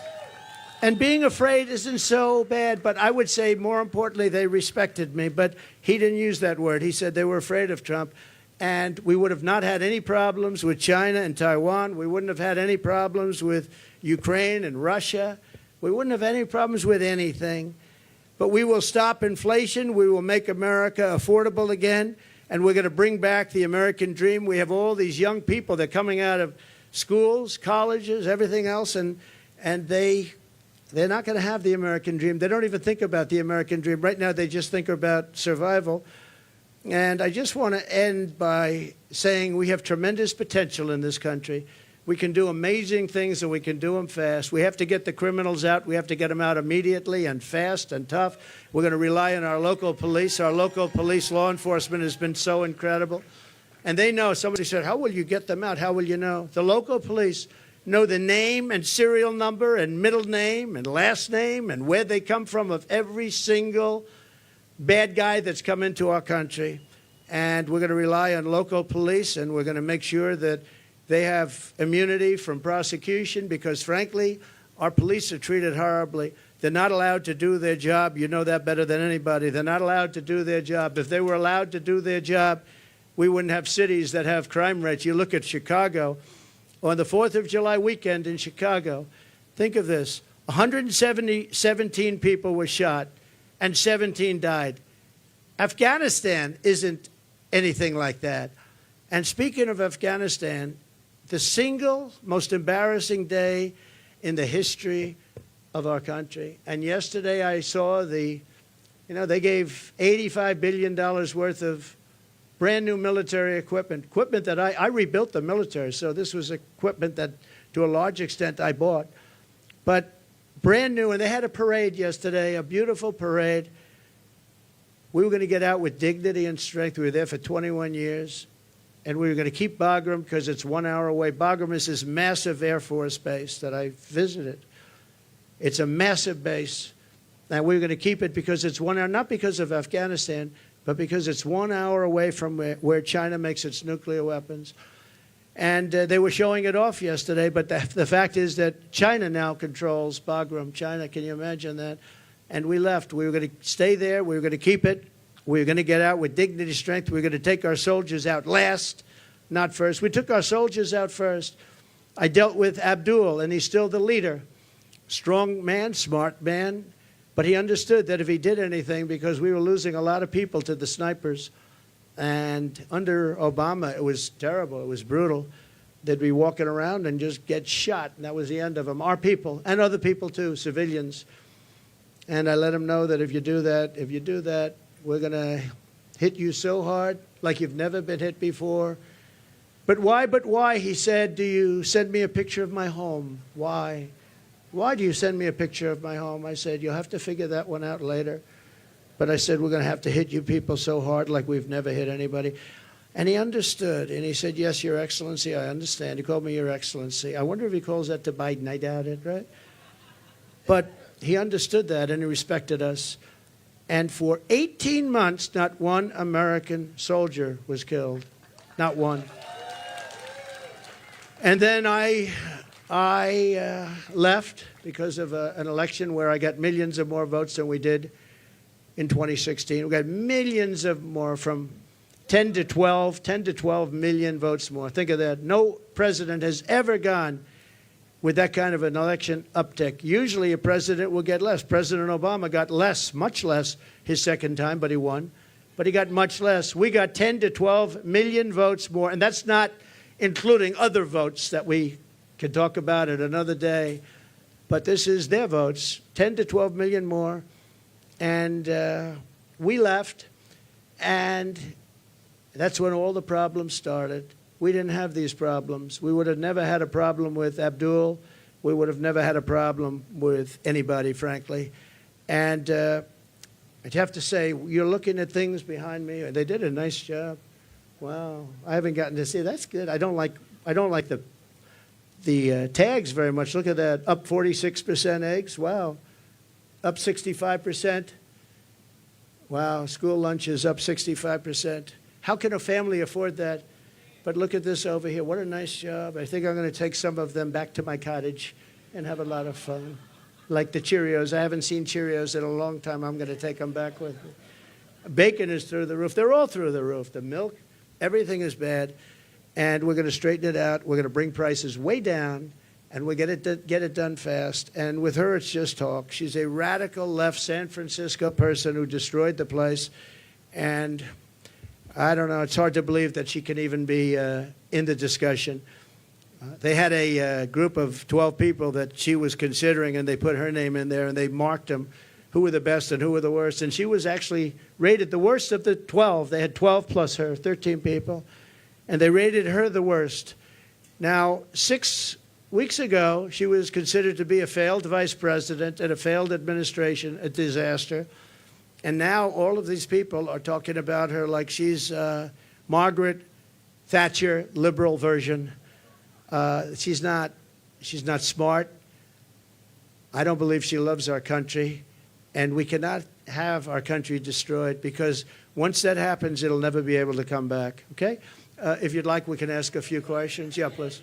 And being afraid isn't so bad, but I would say more importantly, they respected me. But he didn't use that word. He said they were afraid of Trump. And we would have not had any problems with China and Taiwan. We wouldn't have had any problems with Ukraine and Russia. We wouldn't have any problems with anything. But we will stop inflation. We will make America affordable again. And we're going to bring back the American dream. We have all these young people that are coming out of schools, colleges, everything else, and they're not going to have the American dream. They don't even think about the American dream. Right now, they just think about survival. And I just want to end by saying we have tremendous potential in this country. We can do amazing things, and we can do them fast. We have to get the criminals out. We have to get them out immediately and fast and tough. We're going to rely on our local police. Our local police law enforcement has been so incredible. And they know. Somebody said, how will you get them out? How will you know? The local police know the name and serial number and middle name and last name and where they come from of every single bad guy that's come into our country. And we're going to rely on local police, and we're going to make sure that they have immunity from prosecution, because, frankly, our police are treated horribly. They're not allowed to do their job. You know that better than anybody. They're not allowed to do their job. If they were allowed to do their job, we wouldn't have cities that have crime rates. You look at Chicago. On the 4th of July weekend in Chicago, think of this, 117 people were shot and 17 died. Afghanistan isn't anything like that. And speaking of Afghanistan, the single most embarrassing day in the history of our country. And yesterday I saw they gave $85 billion worth of brand new military equipment that I rebuilt the military. So this was equipment that, to a large extent, I bought. But brand new, and they had a parade yesterday, a beautiful parade. We were going to get out with dignity and strength. We were there for 21 years. And we were going to keep Bagram because it's 1 hour away. Bagram is this massive Air Force base that I visited. It's a massive base. And we were going to keep it because it's 1 hour, not because of Afghanistan, but because it's 1 hour away from where China makes its nuclear weapons. And they were showing it off yesterday, but the fact is that China now controls Bagram. China, can you imagine that? And we left. We were going to stay there. We were going to keep it. We were going to get out with dignity, strength. We were going to take our soldiers out last, not first. We took our soldiers out first. I dealt with Abdul, and he's still the leader. Strong man, smart man. But he understood that if he did anything, because we were losing a lot of people to the snipers, and under Obama, it was terrible, it was brutal, they'd be walking around and just get shot, and that was the end of them. Our people, and other people too, civilians. And I let him know that if you do that, we're going to hit you so hard like you've never been hit before. But why, he said, do you send me a picture of my home? Why? Why do you send me a picture of my home? I said, you'll have to figure that one out later. But I said, we're going to have to hit you people so hard like we've never hit anybody. And he understood. And he said, yes, Your Excellency, I understand. He called me Your Excellency. I wonder if he calls that to Biden. I doubt it, right? But he understood that, and he respected us. And for 18 months, not one American soldier was killed. Not one. And then I left because of an election where I got millions of more votes than we did in 2016. We got millions of more, from 10 to 12 million votes more. Think of that. No president has ever gone with that kind of an election uptick. Usually a president will get less. President Obama got less, much less, his second time, but he won. But he got much less. We got 10 to 12 million votes more, and that's not including other votes that we can talk about it another day. But this is their votes, 10 to 12 million more. And we left, and that's when all the problems started. We didn't have these problems. We would have never had a problem with Abdul, we would have never had a problem with anybody, frankly. And I'd have to say, you're looking at things behind me. They did a nice job. Wow, I haven't gotten to see. That's good. I don't like the tags very much. Look at that, up 46% eggs. Wow, up 65%. Wow, school lunch is up 65%. How can a family afford that? But look at this over here. What a nice job. I think I'm going to take some of them back to my cottage and have a lot of fun. Like the Cheerios. I haven't seen Cheerios in a long time. I'm going to take them back with me. Bacon is through the roof. They're all through the roof. The milk, everything is bad. And we're going to straighten it out. We're going to bring prices way down, and we'll get it done fast. And with her, it's just talk. She's a radical left San Francisco person who destroyed the place. And I don't know. It's hard to believe that she can even be in the discussion. They had a group of 12 people that she was considering, and they put her name in there, and they marked them, who were the best and who were the worst. And she was actually rated the worst of the 12. They had 12 plus her, 13 people, and they rated her the worst. Now, 6 weeks ago, she was considered to be a failed vice president and a failed administration, a disaster. And now all of these people are talking about her like she's Margaret Thatcher, liberal version. She's not smart. I don't believe she loves our country. And we cannot have our country destroyed, because once that happens, it'll never be able to come back. Okay? If you'd like, we can ask a few questions. Yeah, please.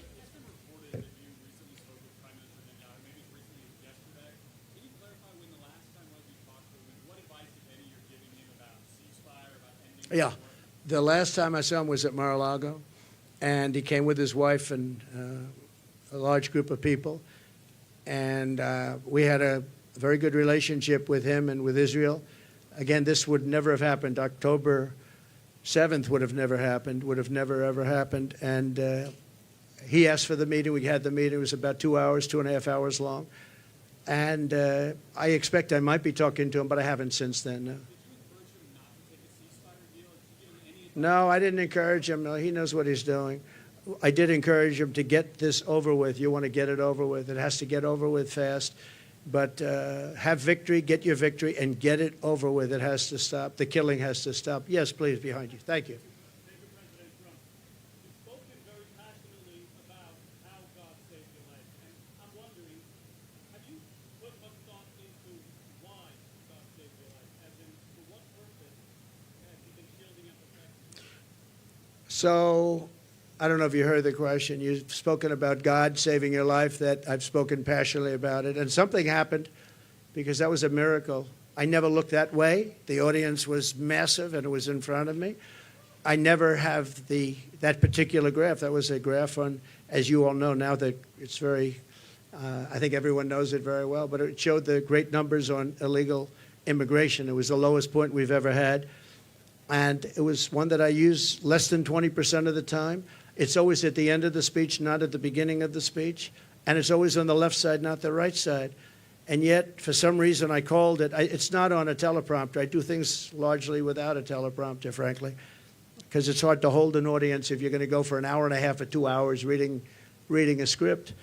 Yeah. The last time I saw him was at Mar-a-Lago, and he came with his wife and a large group of people. And we had a very good relationship with him and with Israel. Again, this would never have happened. October 7th would have never happened, would have never, ever happened. And he asked for the meeting. We had the meeting. It was about 2 hours, 2.5 hours long. And I expect I might be talking to him, but I haven't since then. No. No, I didn't encourage him. No, he knows what he's doing. I did encourage him to get this over with. You want to get it over with. It has to get over with fast. But have victory, get your victory, and get it over with. It has to stop. The killing has to stop. Yes, please, behind you. Thank you. So, I don't know if you heard the question. You've spoken about God saving your life. That I've spoken passionately about it. And something happened, because that was a miracle. I never looked that way. The audience was massive, and it was in front of me. I never have that particular graph. That was a graph on, as you all know now, that it's very, I think everyone knows it very well, but it showed the great numbers on illegal immigration. It was the lowest point we've ever had. And it was one that I use less than 20% of the time. It's always at the end of the speech, not at the beginning of the speech. And it's always on the left side, not the right side. And yet, for some reason, I called it. It's not on a teleprompter. I do things largely without a teleprompter, frankly, because it's hard to hold an audience if you're going to go for an hour and a half or 2 hours reading a script.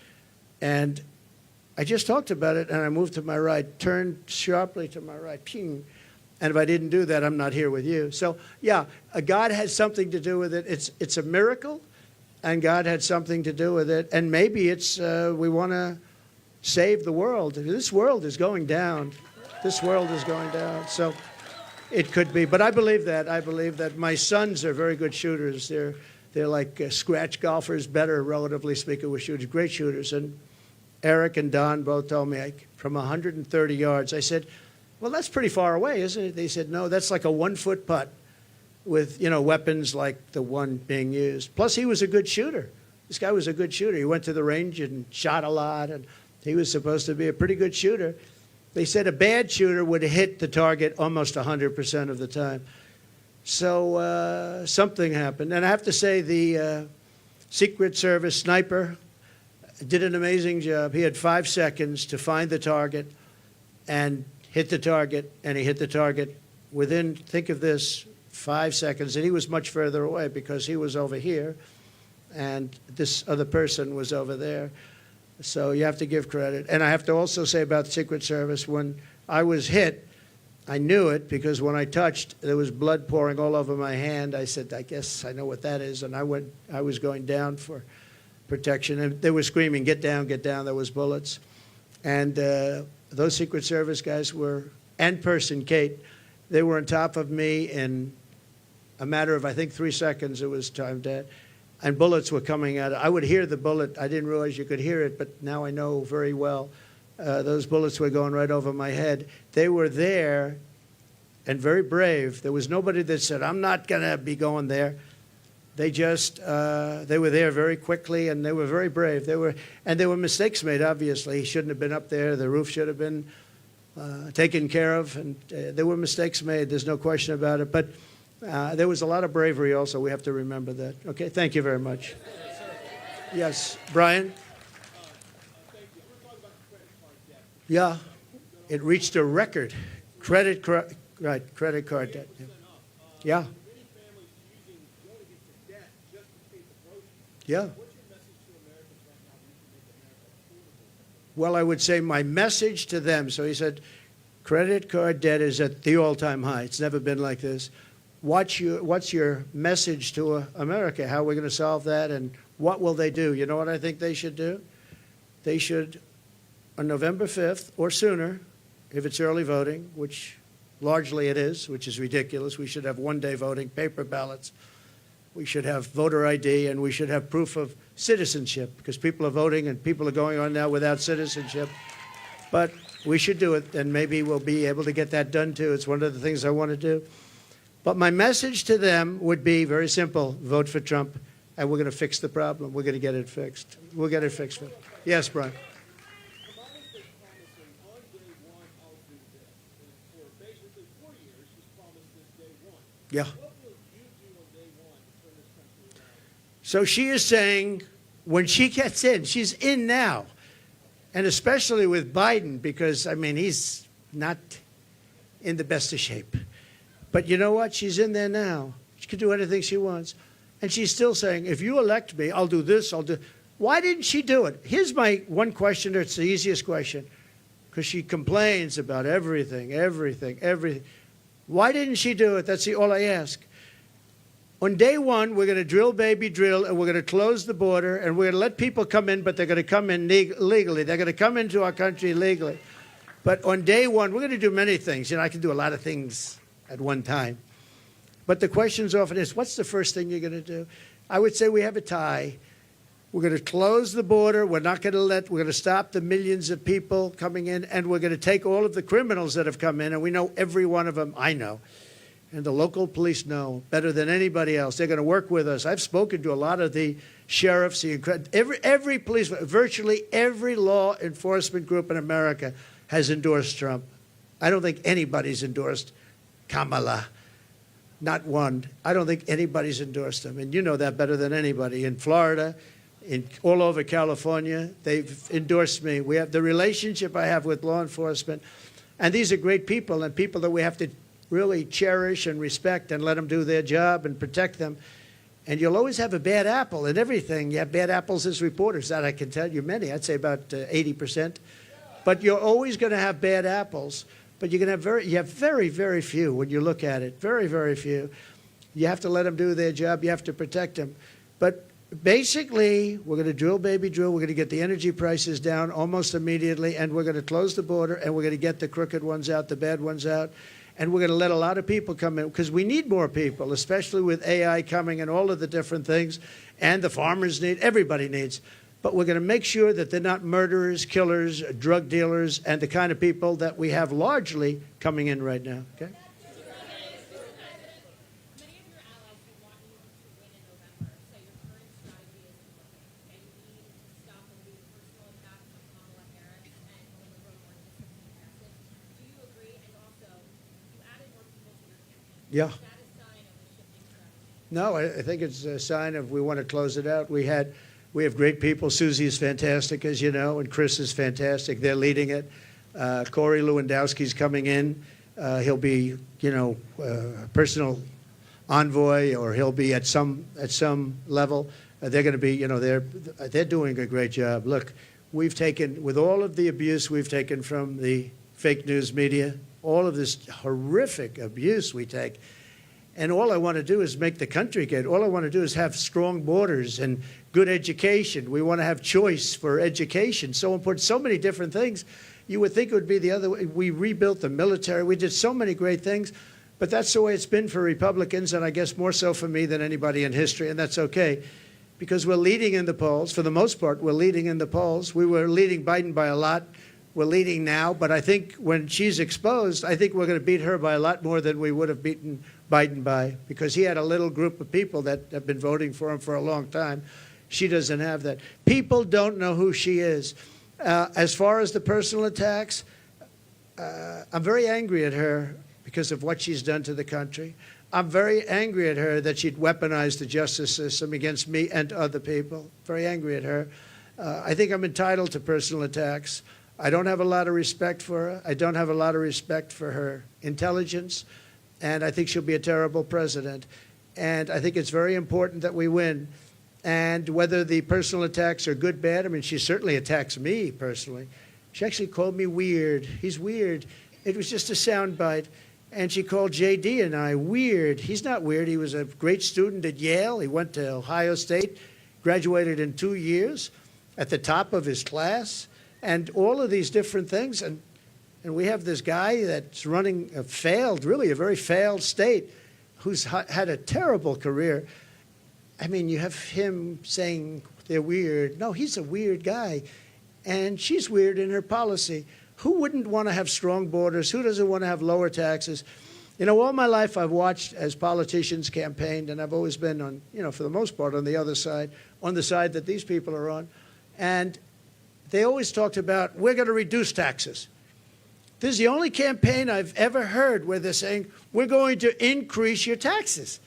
And I just talked about it, and I moved to my right, turned sharply to my right, ping. And if I didn't do that, I'm not here with you. So, yeah, God had something to do with it. It's a miracle, and God had something to do with it. And maybe it's we want to save the world. This world is going down. This world is going down. So it could be. But I believe that. I believe that my sons are very good shooters. They're like scratch golfers, better, relatively speaking, with shooters, great shooters. And Eric and Don both told me from 130 yards. I said, well, that's pretty far away, isn't it? They said, no, that's like a 1-foot putt with, weapons like the one being used. Plus, he was a good shooter. This guy was a good shooter. He went to the range and shot a lot, and he was supposed to be a pretty good shooter. They said a bad shooter would hit the target almost 100% of the time. So something happened. And I have to say the Secret Service sniper did an amazing job. He had 5 seconds to find the target and hit the target, and he hit the target within, think of this, 5 seconds. And he was much further away because he was over here, and this other person was over there. So you have to give credit. And I have to also say about the Secret Service, when I was hit, I knew it because when I touched, there was blood pouring all over my hand. I said, I guess I know what that is. And I was going down for protection. And they were screaming, get down, get down. There was bullets. And those Secret Service guys were, and person, Kate, they were on top of me in a matter of, I think, 3 seconds. It was time dead. And bullets were coming out. I would hear the bullet. I didn't realize you could hear it, but now I know very well. Those bullets were going right over my head. They were there and very brave. There was nobody that said, I'm not going to be going there. They just, they were there very quickly, and they were very brave. There were mistakes made, obviously. He shouldn't have been up there. The roof should have been taken care of, and there were mistakes made. There's no question about it. But there was a lot of bravery also. We have to remember that. Okay, thank you very much. Yes, Brian? Yeah, it reached a record. Credit card debt. Yeah. Yeah. Well, I would say my message to them, so he said, credit card debt is at the all-time high. It's never been like this. What's your message to America? How are we going to solve that, and what will they do? You know what I think they should do? They should, on November 5th or sooner, if it's early voting, which largely it is, which is ridiculous. We should have one-day voting, paper ballots. We should have voter ID, and we should have proof of citizenship, because people are voting and people are going on now without citizenship. But we should do it, and maybe we'll be able to get that done too. It's one of the things I want to do. But my message to them would be very simple: vote for Trump, and we're going to fix the problem. We're going to get it fixed. We'll get it fixed. Yes, Brian. Yeah. So she is saying when she gets in, she's in now. And especially with Biden, because, I mean, he's not in the best of shape. But you know what? She's in there now. She can do anything she wants. And she's still saying, if you elect me, I'll do this, I'll do. Why didn't she do it? Here's my one question. It's the easiest question. Because she complains about everything. Why didn't she do it? That's all I ask. On day one, we're going to drill, baby, drill, and we're going to close the border, and we're going to let people come in, but they're going to come in legally. They're going to come into our country legally. But on day one, we're going to do many things. You know, I can do a lot of things at one time. But the questions often is, what's the first thing you're going to do? I would say we have a tie. We're going to close the border. We're going to stop the millions of people coming in, and we're going to take all of the criminals that have come in, and we know every one of them. I know. And the local police know better than anybody else. They're going to work with us. I've spoken to a lot of the sheriffs, every police, virtually every law enforcement group in America has endorsed Trump. I don't think anybody's endorsed Kamala. Not one. I don't think anybody's endorsed him. And you know that better than anybody. In Florida, all over California, they've endorsed me. We have the relationship I have with law enforcement. And these are great people, and people that we have to really cherish and respect and let them do their job and protect them. And you'll always have a bad apple in everything. You have bad apples as reporters. That I can tell you many. I'd say about 80%. But you're always going to have bad apples. But you have very, very few when you look at it. Very, very few. You have to let them do their job. You have to protect them. But basically, we're going to drill, baby, drill. We're going to get the energy prices down almost immediately. And we're going to close the border. And we're going to get the crooked ones out, the bad ones out. And we're going to let a lot of people come in, because we need more people, especially with AI coming and all of the different things. And the farmers need, everybody needs. But we're going to make sure that they're not murderers, killers, drug dealers, and the kind of people that we have largely coming in right now. Okay? Yeah. No, I think it's a sign of we want to close it out. We have great people. Susie is fantastic, as you know, and Chris is fantastic. They're leading it. Corey Lewandowski's coming in. He'll be, personal envoy, or he'll be at some level. They're going to be, they're doing a great job. Look, we've taken, with all of the abuse we've taken from the fake news media, all of this horrific abuse we take, and all I want to do is make the country good. All I want to do is have strong borders and good education. We want to have choice for education. So important, so many different things. You would think it would be the other way. We rebuilt the military. We did so many great things. But that's the way it's been for Republicans, and I guess more so for me than anybody in history, and that's okay. Because we're leading in the polls. For the most part, we're leading in the polls. We were leading Biden by a lot. We're leading now. But I think when she's exposed, I think we're going to beat her by a lot more than we would have beaten Biden by, because he had a little group of people that have been voting for him for a long time. She doesn't have that. People don't know who she is. As far as the personal attacks, I'm very angry at her because of what she's done to the country. I'm very angry at her that she'd weaponized the justice system against me and other people. Very angry at her. I think I'm entitled to personal attacks. I don't have a lot of respect for her. I don't have a lot of respect for her intelligence, and I think she'll be a terrible president. And I think it's very important that we win. And whether the personal attacks are good, bad, I mean, she certainly attacks me personally. She actually called me weird. He's weird. It was just a soundbite. And she called J.D. and I weird. He's not weird. He was a great student at Yale. He went to Ohio State, graduated in 2 years, at the top of his class, and all of these different things. And we have this guy that's running a very failed state, who's had a terrible career. I mean, you have him saying they're weird. No, he's a weird guy. And she's weird in her policy. Who wouldn't want to have strong borders? Who doesn't want to have lower taxes? You know, all my life I've watched as politicians campaigned, and I've always been on, for the most part, on the other side, on the side that these people are on. And they always talked about, we're going to reduce taxes. This is the only campaign I've ever heard where they're saying, we're going to increase your taxes.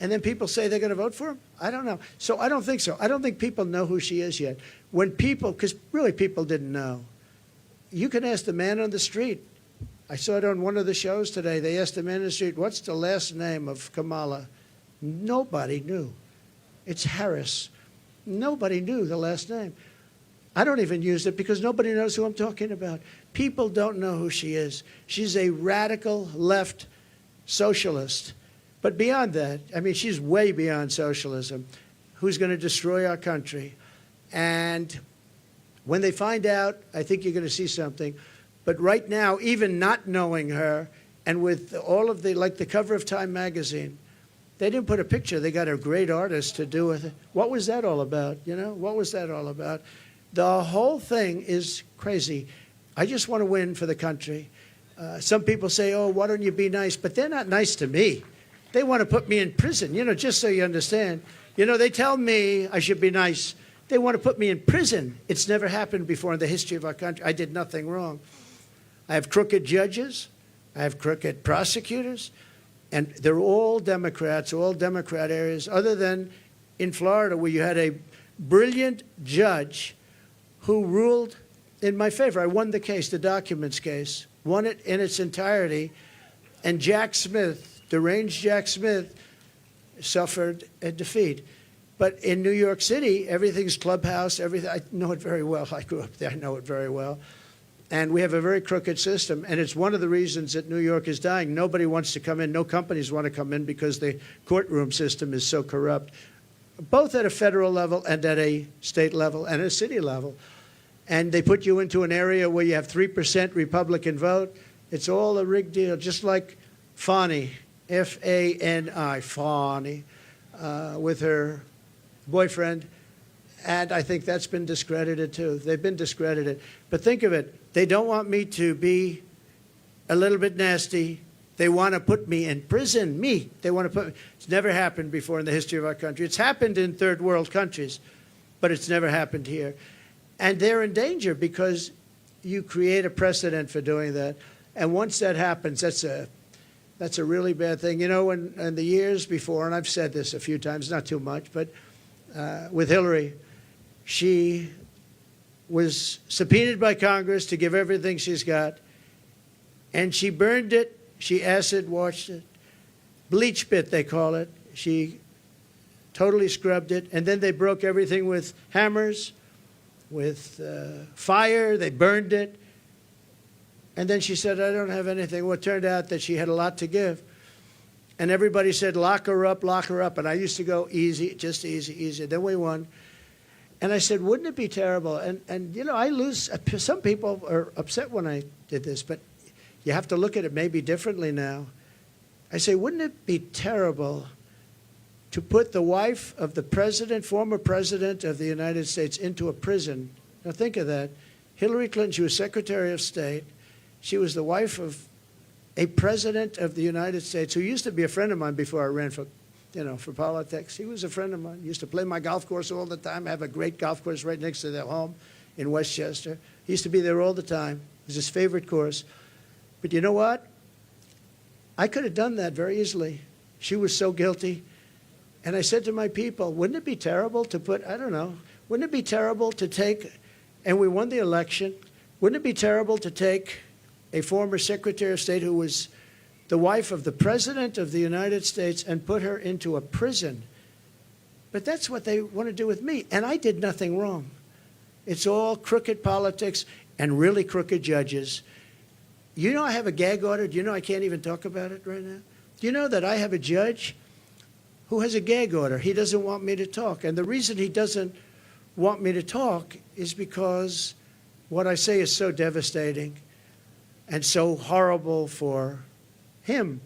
And then people say they're going to vote for him? I don't know. So I don't think so. I don't think people know who she is yet. When people, because really people didn't know. You can ask the man on the street. I saw it on one of the shows today. They asked the man on the street, what's the last name of Kamala? Nobody knew. It's Harris. Nobody knew the last name. I don't even use it because nobody knows who I'm talking about. People don't know who she is. She's a radical left socialist. But beyond that, I mean, she's way beyond socialism, who's going to destroy our country. And when they find out, I think you're going to see something. But right now, even not knowing her, and with all of like the cover of Time magazine, they didn't put a picture. They got a great artist to do with it. What was that all about? What was that all about? The whole thing is crazy. I just want to win for the country. Some people say, oh, why don't you be nice? But they're not nice to me. They want to put me in prison, just so you understand. They tell me I should be nice. They want to put me in prison. It's never happened before in the history of our country. I did nothing wrong. I have crooked judges. I have crooked prosecutors. And they're all Democrats, all Democrat areas, other than in Florida, where you had a brilliant judge who ruled in my favor. I won the case, the documents case, won it in its entirety. And Jack Smith, deranged Jack Smith, suffered a defeat. But in New York City, everything's clubhouse, everything. I know it very well. I grew up there. I know it very well. And we have a very crooked system. And it's one of the reasons that New York is dying. Nobody wants to come in. No companies want to come in because the courtroom system is so corrupt, both at a federal level and at a state level and a city level. And they put you into an area where you have 3% Republican vote. It's all a rigged deal, just like Fani, F-A-N-I, Fani, with her boyfriend, and I think that's been discredited too. They've been discredited. But think of it. They don't want me to be a little bit nasty. They want to put me in prison. They want to put me. It's never happened before in the history of our country. It's happened in third world countries, but it's never happened here. And they're in danger because you create a precedent for doing that. And once that happens, that's a really bad thing. In the years before, and I've said this a few times, not too much, but with Hillary, she was subpoenaed by Congress to give everything she's got, and she burned it, she acid washed it, bleach bit they call it. She totally scrubbed it, and then they broke everything with hammers, with fire. They burned it. And then she said, I don't have anything. Well, it turned out that she had a lot to give. And everybody said, lock her up, lock her up. And I used to go, easy, just easy, easy. Then we won. And I said, wouldn't it be terrible? And you know, I lose. Some people are upset when I did this, but you have to look at it maybe differently now. I say, wouldn't it be terrible to put the wife of the president, former president of the United States, into a prison? Now think of that. Hillary Clinton, she was Secretary of State. She was the wife of a president of the United States who used to be a friend of mine before I ran for politics. He was a friend of mine. He used to play my golf course all the time. I have a great golf course right next to their home in Westchester. He used to be there all the time. It was his favorite course. But you know what? I could have done that very easily. She was so guilty. And I said to my people, wouldn't it be terrible to put, I don't know, wouldn't it be terrible to take, and we won the election, wouldn't it be terrible to take a former Secretary of State who was the wife of the President of the United States and put her into a prison? But that's what they want to do with me. And I did nothing wrong. It's all crooked politics and really crooked judges. You know I have a gag order. Do you know I can't even talk about it right now? Do you know that I have a judge who has a gag order? He doesn't want me to talk. And the reason he doesn't want me to talk is because what I say is so devastating and so horrible for him.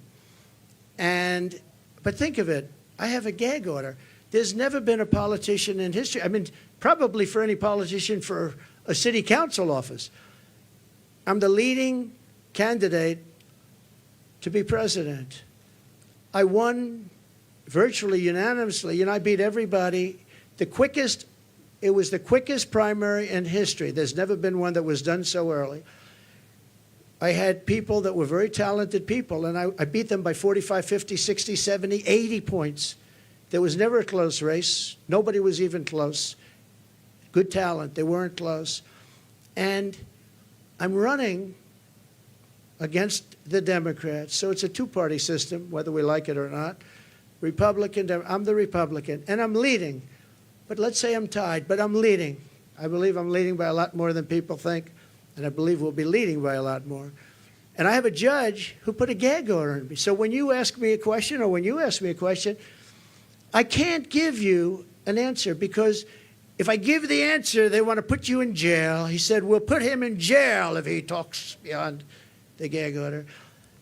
But think of it. I have a gag order. There's never been a politician in history, I mean, probably for any politician for a city council office. I'm the leading candidate to be president. I won virtually unanimously. You know, I beat everybody. It was the quickest primary in history. There's never been one that was done so early. I had people that were very talented people, and I beat them by 45, 50, 60, 70, 80 points. There was never a close race. Nobody was even close. Good talent. They weren't close. And I'm running against the Democrats. So it's a two-party system, whether we like it or not. Republican, I'm the Republican, and I'm leading. But let's say I'm tied, but I'm leading. I believe I'm leading by a lot more than people think, and I believe we'll be leading by a lot more. And I have a judge who put a gag order on me. So when you ask me a question, or when you ask me a question, I can't give you an answer, because if I give the answer, they want to put you in jail. He said, we'll put him in jail if he talks beyond the gag order.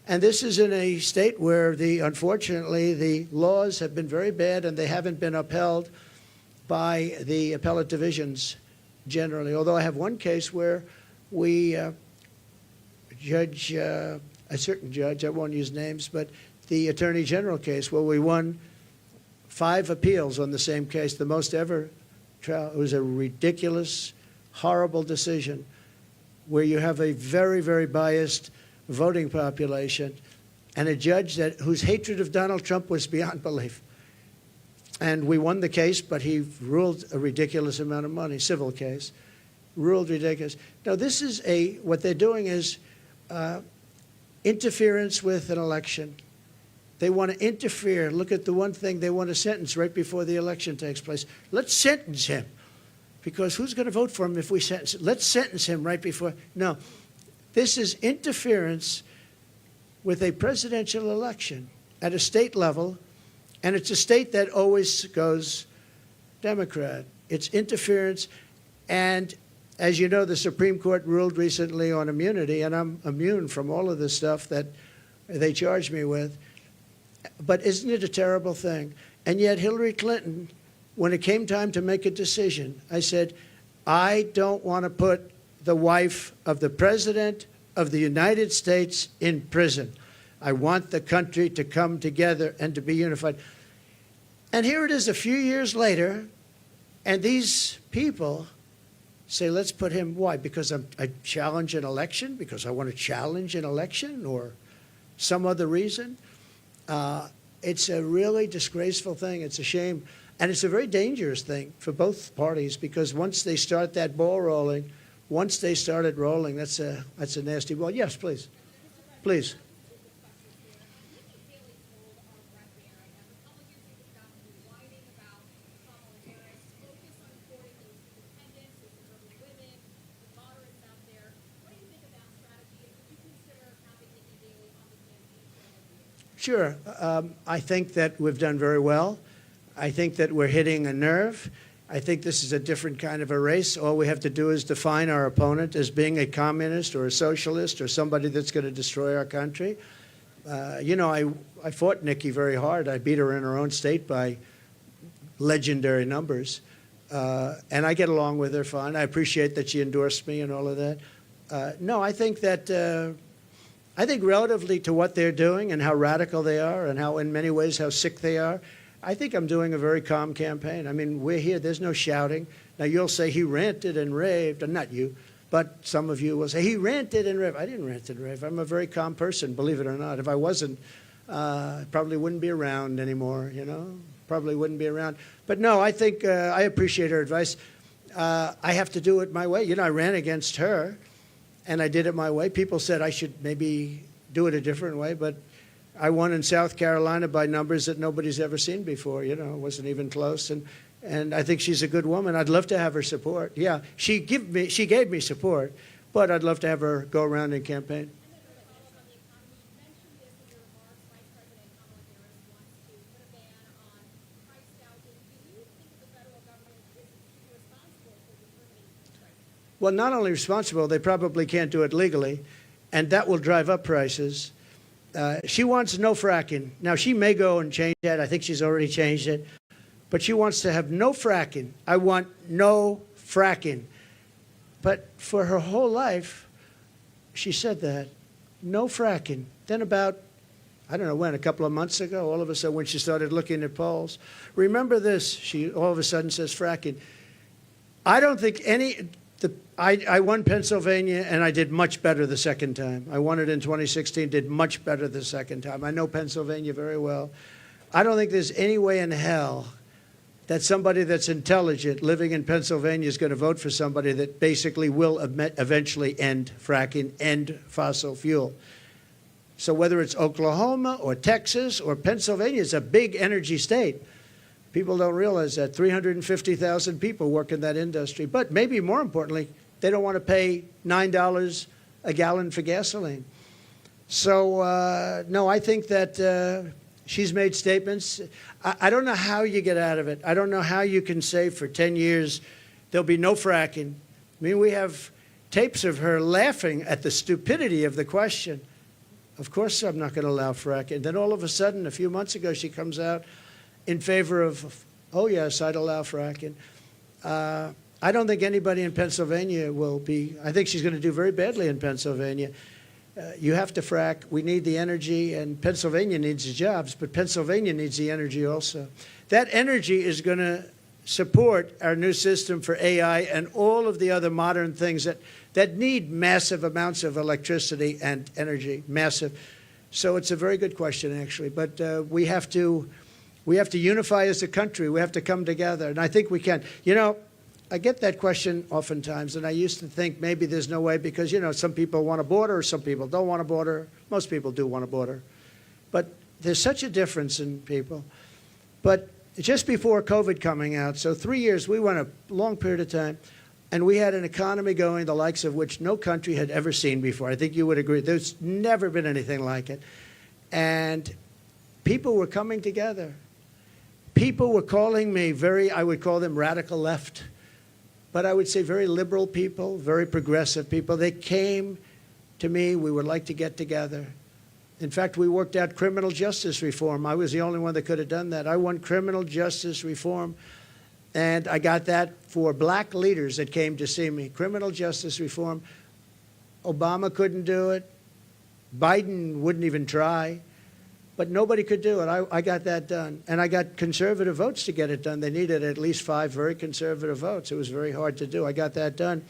And this is in a state where, unfortunately, the laws have been very bad, and they haven't been upheld by the appellate divisions generally. Although I have one case where we a certain judge, I won't use names, but the Attorney General case where we won 5 appeals on the same case, the most ever trial. It was a ridiculous, horrible decision where you have a very, very biased voting population and a judge whose hatred of Donald Trump was beyond belief. And we won the case, but he ruled a ridiculous amount of money, civil case, ruled ridiculous. Now, this is what they're doing is interference with an election. They want to interfere. Look at the one thing they want to sentence right before the election takes place. Let's sentence him, because who's going to vote for him if we sentence him? Let's sentence him right before. No, this is interference with a presidential election at a state level, and it's a state that always goes Democrat. It's interference, and as you know, the Supreme Court ruled recently on immunity, and I'm immune from all of the stuff that they charged me with. But isn't it a terrible thing? And yet Hillary Clinton, when it came time to make a decision, I said, I don't want to put the wife of the President of the United States in prison. I want the country to come together and to be unified. And here it is a few years later, and these people say, let's put him, why? Because I challenge an election? Because I want to challenge an election, or some other reason? It's a really disgraceful thing. It's a shame. And it's a very dangerous thing for both parties, because once they start that ball rolling, once they started rolling, that's a nasty ball. Yes, please. Please. Sure. I think that we've done very well. I think that we're hitting a nerve. I think this is a different kind of a race. All we have to do is define our opponent as being a communist or a socialist or somebody that's going to destroy our country. You know, I fought Nikki very hard. I beat her in her own state by legendary numbers. And I get along with her fine. I appreciate that she endorsed me and all of that. No, I think that I think relatively to what they're doing and how radical they are and how, in many ways, how sick they are, I think I'm doing a very calm campaign. I mean, we're here. There's no shouting. Now, you'll say he ranted and raved, and not you, but some of you will say he ranted and raved. I didn't rant and rave. I'm a very calm person, believe it or not. If I wasn't, I probably wouldn't be around anymore, you know, probably wouldn't be around. But no, I think I appreciate her advice. I have to do it my way. You know, I ran against her, and I did it my way. People said I should maybe do it a different way, but I won in South Carolina by numbers that nobody's ever seen before. You know, it wasn't even close. And I think she's a good woman. I'd love to have her support. Yeah, she gave me support, but I'd love to have her go around and campaign. Well, not only responsible, they probably can't do it legally, and that will drive up prices. She wants no fracking. Now, she may go and change that. I think she's already changed it. But she wants to have no fracking. I want no fracking. But for her whole life, she said that, no fracking. Then about, I don't know when, a couple of months ago, all of a sudden when she started looking at polls, remember this, she all of a sudden says fracking. I don't think I won Pennsylvania, and I did much better the second time. I won it in 2016, did much better the second time. I know Pennsylvania very well. I don't think there's any way in hell that somebody that's intelligent living in Pennsylvania is going to vote for somebody that basically will eventually end fracking, end fossil fuel. So whether it's Oklahoma or Texas or Pennsylvania, it's a big energy state. People don't realize that 350,000 people work in that industry. But maybe more importantly, they don't want to pay $9 a gallon for gasoline. So, no, I think that she's made statements. I don't know how you get out of it. I don't know how you can say for 10 years there'll be no fracking. I mean, we have tapes of her laughing at the stupidity of the question. Of course I'm not going to allow fracking. Then all of a sudden, a few months ago, she comes out in favor of, oh, yes, I'd allow fracking. I don't think anybody in Pennsylvania will be, I think she's going to do very badly in Pennsylvania. You have to frack. We need the energy, and Pennsylvania needs the jobs, but Pennsylvania needs the energy also. That energy is going to support our new system for AI and all of the other modern things that need massive amounts of electricity and energy, massive. So it's a very good question, actually. But we have to unify as a country. We have to come together, and I think we can. You know, I get that question oftentimes, and I used to think maybe there's no way because, you know, some people want a border or some people don't want a border. Most people do want a border. But there's such a difference in people. But just before COVID coming out, so 3 years, we went a long period of time, and we had an economy going the likes of which no country had ever seen before. I think you would agree. There's never been anything like it. And people were coming together. People were calling me I would call them radical left. But I would say very liberal people, very progressive people. They came to me. We would like to get together. In fact, we worked out criminal justice reform. I was the only one that could have done that. I won criminal justice reform, and I got that for black leaders that came to see me. Criminal justice reform. Obama couldn't do it. Biden wouldn't even try. But nobody could do it. I got that done. And I got conservative votes to get it done. They needed at least 5 very conservative votes. It was very hard to do. I got that done.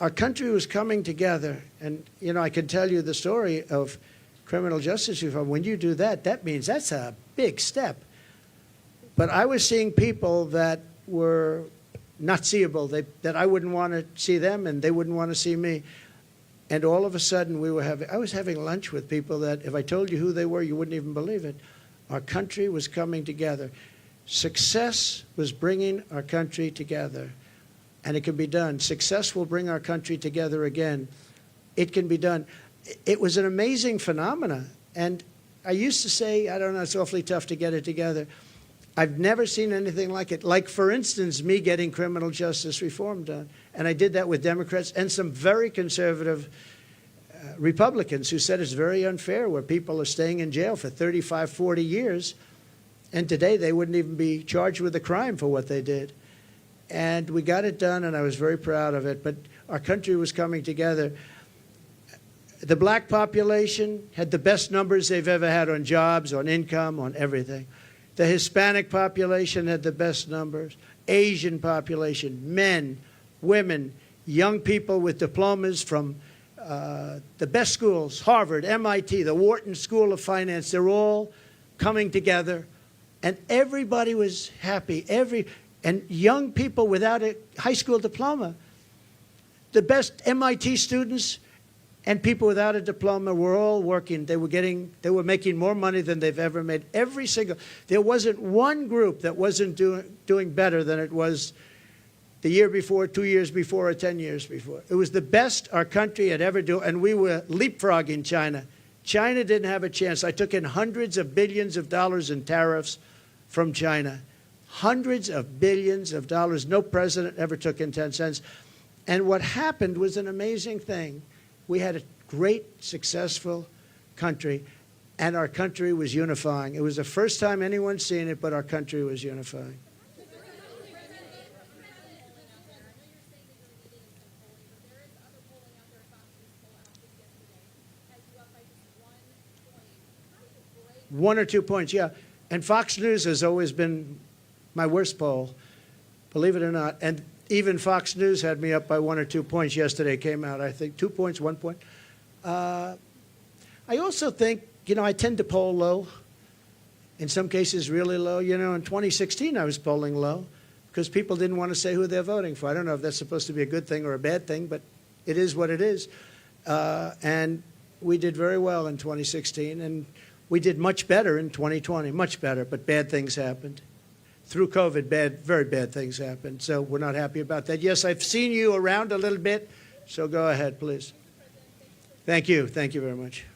Our country was coming together. And, you know, I can tell you the story of criminal justice reform. When you do that, that means that's a big step. But I was seeing people that were not seeable, that I wouldn't want to see them and they wouldn't want to see me. And all of a sudden, I was having lunch with people that, if I told you who they were, you wouldn't even believe it. Our country was coming together. Success was bringing our country together. And it can be done. Success will bring our country together again. It can be done. It was an amazing phenomenon. And I used to say, I don't know, it's awfully tough to get it together. I've never seen anything like it. Like, for instance, me getting criminal justice reform done. And I did that with Democrats and some very conservative Republicans who said it's very unfair where people are staying in jail for 35, 40 years. And today they wouldn't even be charged with a crime for what they did. And we got it done, and I was very proud of it. But our country was coming together. The black population had the best numbers they've ever had on jobs, on income, on everything. The Hispanic population had the best numbers. Asian population, men, women, young people with diplomas from the best schools, Harvard, MIT, the Wharton School of Finance, they're all coming together. And everybody was happy. And young people without a high school diploma. The best MIT students and people without a diploma were all working. They were making more money than they've ever made. There wasn't one group that wasn't doing better than it was the year before, 2 years before, or 10 years before. It was the best our country had ever done, and we were leapfrogging China. China didn't have a chance. I took in hundreds of billions of dollars in tariffs from China. Hundreds of billions of dollars. No president ever took in 10 cents. And what happened was an amazing thing. We had a great, successful country, and our country was unifying. It was the first time anyone's seen it, but our country was unifying. One or 2 points, yeah. And Fox News has always been my worst poll, believe it or not. And even Fox News had me up by 1 or 2 points yesterday. Came out, I think, 2 points, 1 point. I also think, I tend to poll low. In some cases, really low. In 2016, I was polling low because people didn't want to say who they're voting for. I don't know if that's supposed to be a good thing or a bad thing, but it is what it is. And we did very well in 2016, and we did much better in 2020, much better, but bad things happened. Through COVID, very bad things happened, so we're not happy about that. Yes, I've seen you around a little bit, so go ahead, please. Thank you. Thank you very much.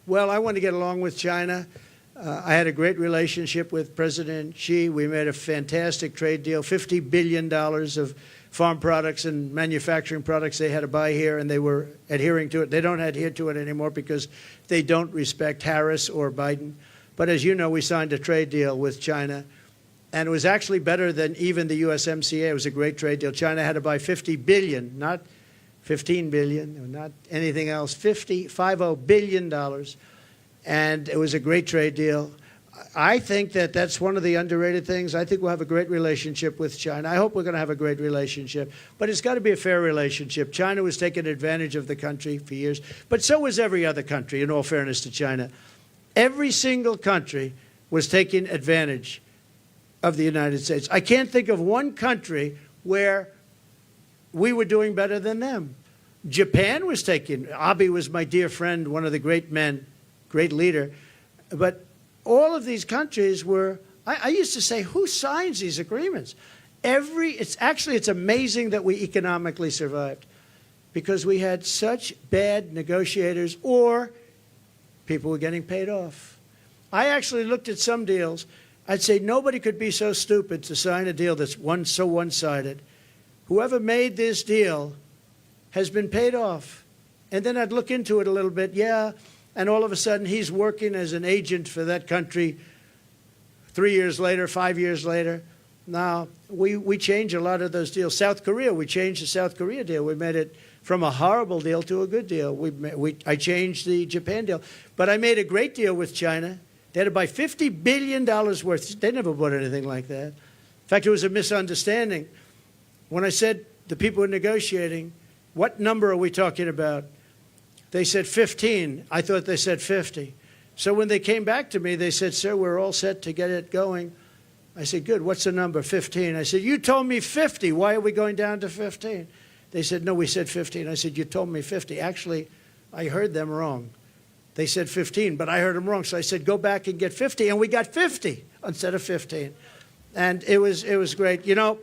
Well, I want to get along with China. I had a great relationship with President Xi. We made a fantastic trade deal, $50 billion of farm products and manufacturing products they had to buy here, and they were adhering to it. They don't adhere to it anymore because they don't respect Harris or Biden. But as you know, we signed a trade deal with China, and it was actually better than even the USMCA. It was a great trade deal. China had to buy $50 billion, not $15 billion, or not anything else, $50 billion. And it was a great trade deal. I think that that's one of the underrated things. I think we'll have a great relationship with China. I hope we're going to have a great relationship. But it's got to be a fair relationship. China was taking advantage of the country for years. But so was every other country, in all fairness to China. Every single country was taking advantage of the United States. I can't think of one country where we were doing better than them. Japan was taking, Abe was my dear friend, one of the great men, great leader. But all of these countries were, I used to say, who signs these agreements? It's amazing that we economically survived because we had such bad negotiators or people were getting paid off. I actually looked at some deals. I'd say nobody could be so stupid to sign a deal that's so one-sided. Whoever made this deal has been paid off. And then I'd look into it a little bit, and all of a sudden he's working as an agent for that country 3 years later, 5 years later. Now, we changed a lot of those deals. South Korea, we changed the South Korea deal. We made it from a horrible deal to a good deal. I changed the Japan deal. But I made a great deal with China. They had to buy $50 billion worth. They never bought anything like that. In fact, it was a misunderstanding. When I said the people were negotiating, what number are we talking about? They said 15. I thought they said 50. So when they came back to me, they said, sir, we're all set to get it going. I said, good, what's the number? 15. I said, you told me 50. Why are we going down to 15? They said, no, we said 15. I said, you told me 50. Actually, I heard them wrong. They said 15, but I heard them wrong. So I said, go back and get 50. And we got 50 instead of 15. And it was great. You know,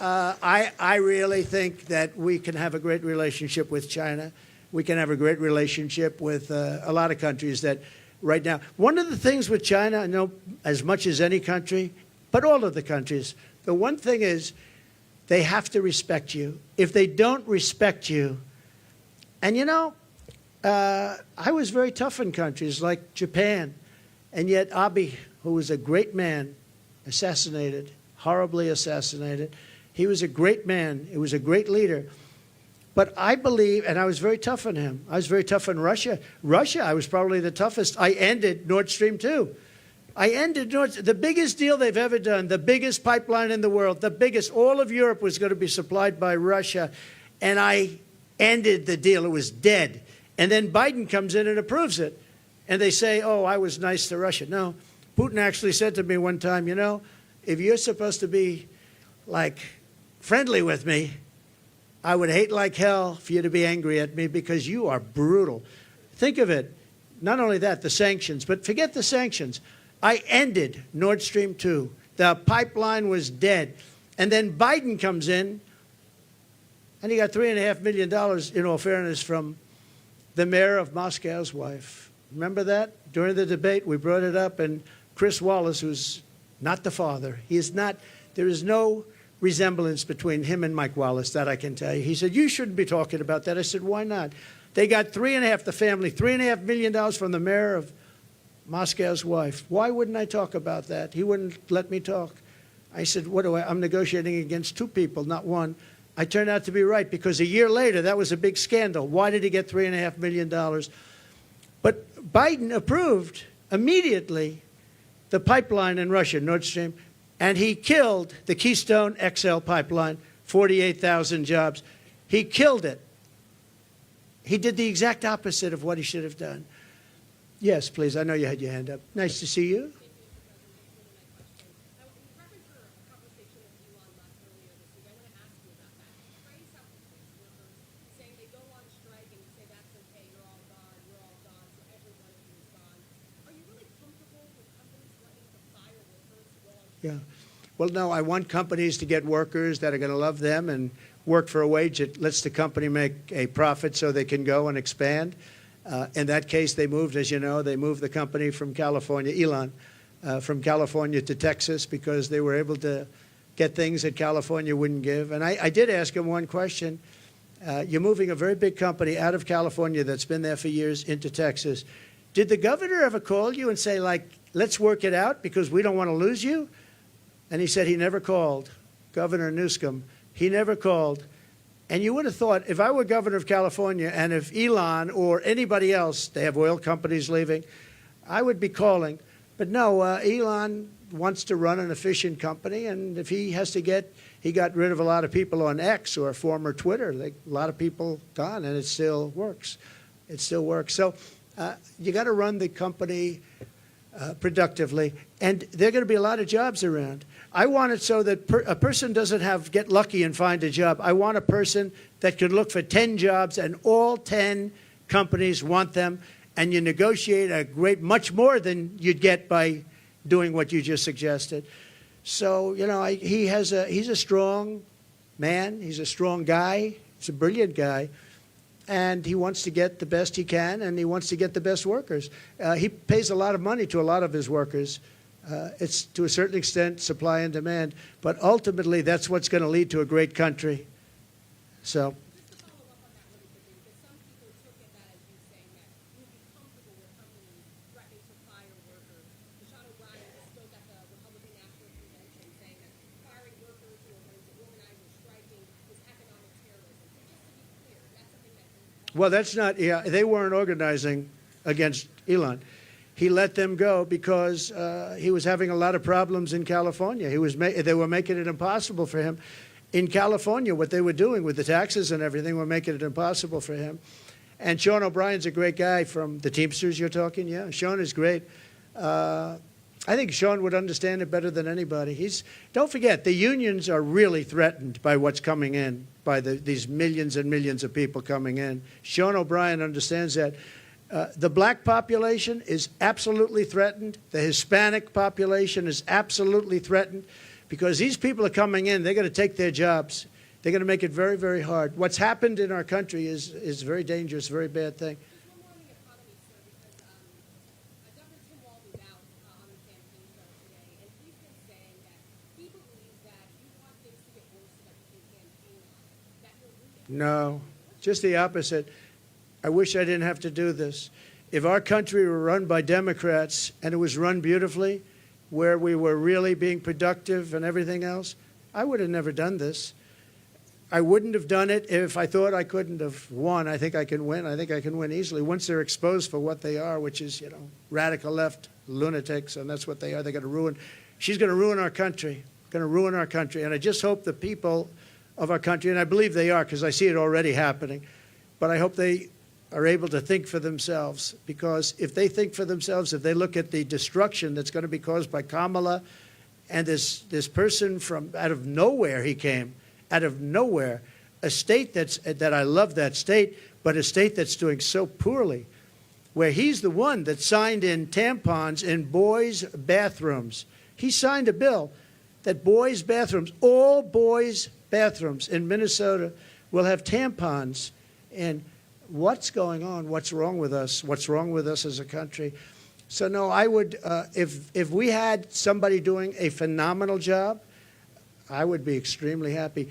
I really think that we can have a great relationship with China. We can have a great relationship with a lot of countries that right now. One of the things with China, I know as much as any country, but all of the countries, the one thing is they have to respect you. If they don't respect you, and I was very tough in countries like Japan, and yet Abe, who was a great man, assassinated, horribly assassinated. He was a great man. He was a great leader. But I believe, and I was very tough on him. I was very tough on Russia. Russia, I was probably the toughest. I ended Nord Stream 2. I ended the biggest deal they've ever done, the biggest pipeline in the world, the biggest. All of Europe was going to be supplied by Russia. And I ended the deal. It was dead. And then Biden comes in and approves it. And they say, oh, I was nice to Russia. No, Putin actually said to me one time, if you're supposed to be like friendly with me, I would hate like hell for you to be angry at me because you are brutal. Think of it. Not only that, the sanctions, but forget the sanctions. I ended Nord Stream 2. The pipeline was dead. And then Biden comes in, and he got $3.5 million, in all fairness, from the mayor of Moscow's wife. Remember that? During the debate, we brought it up, and Chris Wallace, who's not the father, there is no resemblance between him and Mike Wallace, that I can tell you. He said, you shouldn't be talking about that. I said, why not? They got the family, $3.5 million from the mayor of Moscow's wife. Why wouldn't I talk about that? He wouldn't let me talk. I said, I'm negotiating against two people, not one. I turned out to be right because a year later, that was a big scandal. Why did he get $3.5 million? But Biden approved immediately the pipeline in Russia, Nord Stream, and he killed the Keystone XL pipeline, 48,000 jobs. He killed it. He did the exact opposite of what he should have done. Yes, please. I know you had your hand up. Nice to see you. Yeah. Well, no, I want companies to get workers that are going to love them and work for a wage that lets the company make a profit so they can go and expand. In that case, they moved, as you know, they moved the company from California, Elon, from California to Texas because they were able to get things that California wouldn't give. And I did ask him one question. You're moving a very big company out of California that's been there for years into Texas. Did the governor ever call you and say, like, let's work it out because we don't want to lose you? And he said he never called. Governor Newsom, he never called. And you would have thought, if I were governor of California and if Elon or anybody else, they have oil companies leaving, I would be calling. But no, Elon wants to run an efficient company, and if he has to he got rid of a lot of people on X or former Twitter. A lot of people gone, and it still works. It still works. So you got to run the company productively, and there are going to be a lot of jobs around. I want it so that a person doesn't get lucky and find a job. I want a person that could look for 10 jobs, and all 10 companies want them, and you negotiate much more than you'd get by doing what you just suggested. So, he's a strong man. He's a strong guy. He's a brilliant guy. And he wants to get the best he can, and he wants to get the best workers. He pays a lot of money to a lot of his workers. It's, to a certain extent, supply and demand. But ultimately, that's what's going to lead to a great country. So. Just to follow up on that really quickly, because some people took it that as you saying that you would be comfortable with companies threatening to fire workers. Sean O'Brien spoke at the Republican National Convention saying that firing workers who are going to organize or striking is economic terrorism. So just to be clear, that's something that... Well, that's not, they weren't organizing against Elon. He let them go because he was having a lot of problems in California. They were making it impossible for him. In California, what they were doing with the taxes and everything were making it impossible for him. And Sean O'Brien's a great guy from the Teamsters you're talking. Yeah, Sean is great. I think Sean would understand it better than anybody. Don't forget, the unions are really threatened by what's coming in, by these millions and millions of people coming in. Sean O'Brien understands that. The black population is absolutely threatened. The Hispanic population is absolutely threatened because these people are coming in. They're going to take their jobs. They're going to make it very, very hard. What's happened in our country is very dangerous, very bad thing. Just one more on the economy, sir, because Governor Tim Walz was out on the campaign trail today, and he's been saying that he believes that you want things to get worse so that you can campaign on it. That you're rooting. No, just the opposite. I wish I didn't have to do this. If our country were run by Democrats and it was run beautifully, where we were really being productive and everything else, I would have never done this. I wouldn't have done it if I thought I couldn't have won. I think I can win. I think I can win easily. Once they're exposed for what they are, which is, radical left lunatics, and that's what they are. They're going to ruin. She's going to ruin our country. Going to ruin our country. And I just hope the people of our country, and I believe they are because I see it already happening, but I hope they are able to think for themselves, because if they think for themselves, if they look at the destruction that's going to be caused by Kamala and this person from out of nowhere, he came out of nowhere, a state that I love that state, but a state that's doing so poorly, where he's the one that signed in tampons in boys' bathrooms. He signed a bill that boys' bathrooms, all boys' bathrooms in Minnesota will have tampons. And what's going on? What's wrong with us? What's wrong with us as a country? So no, I would, if we had somebody doing a phenomenal job, I would be extremely happy.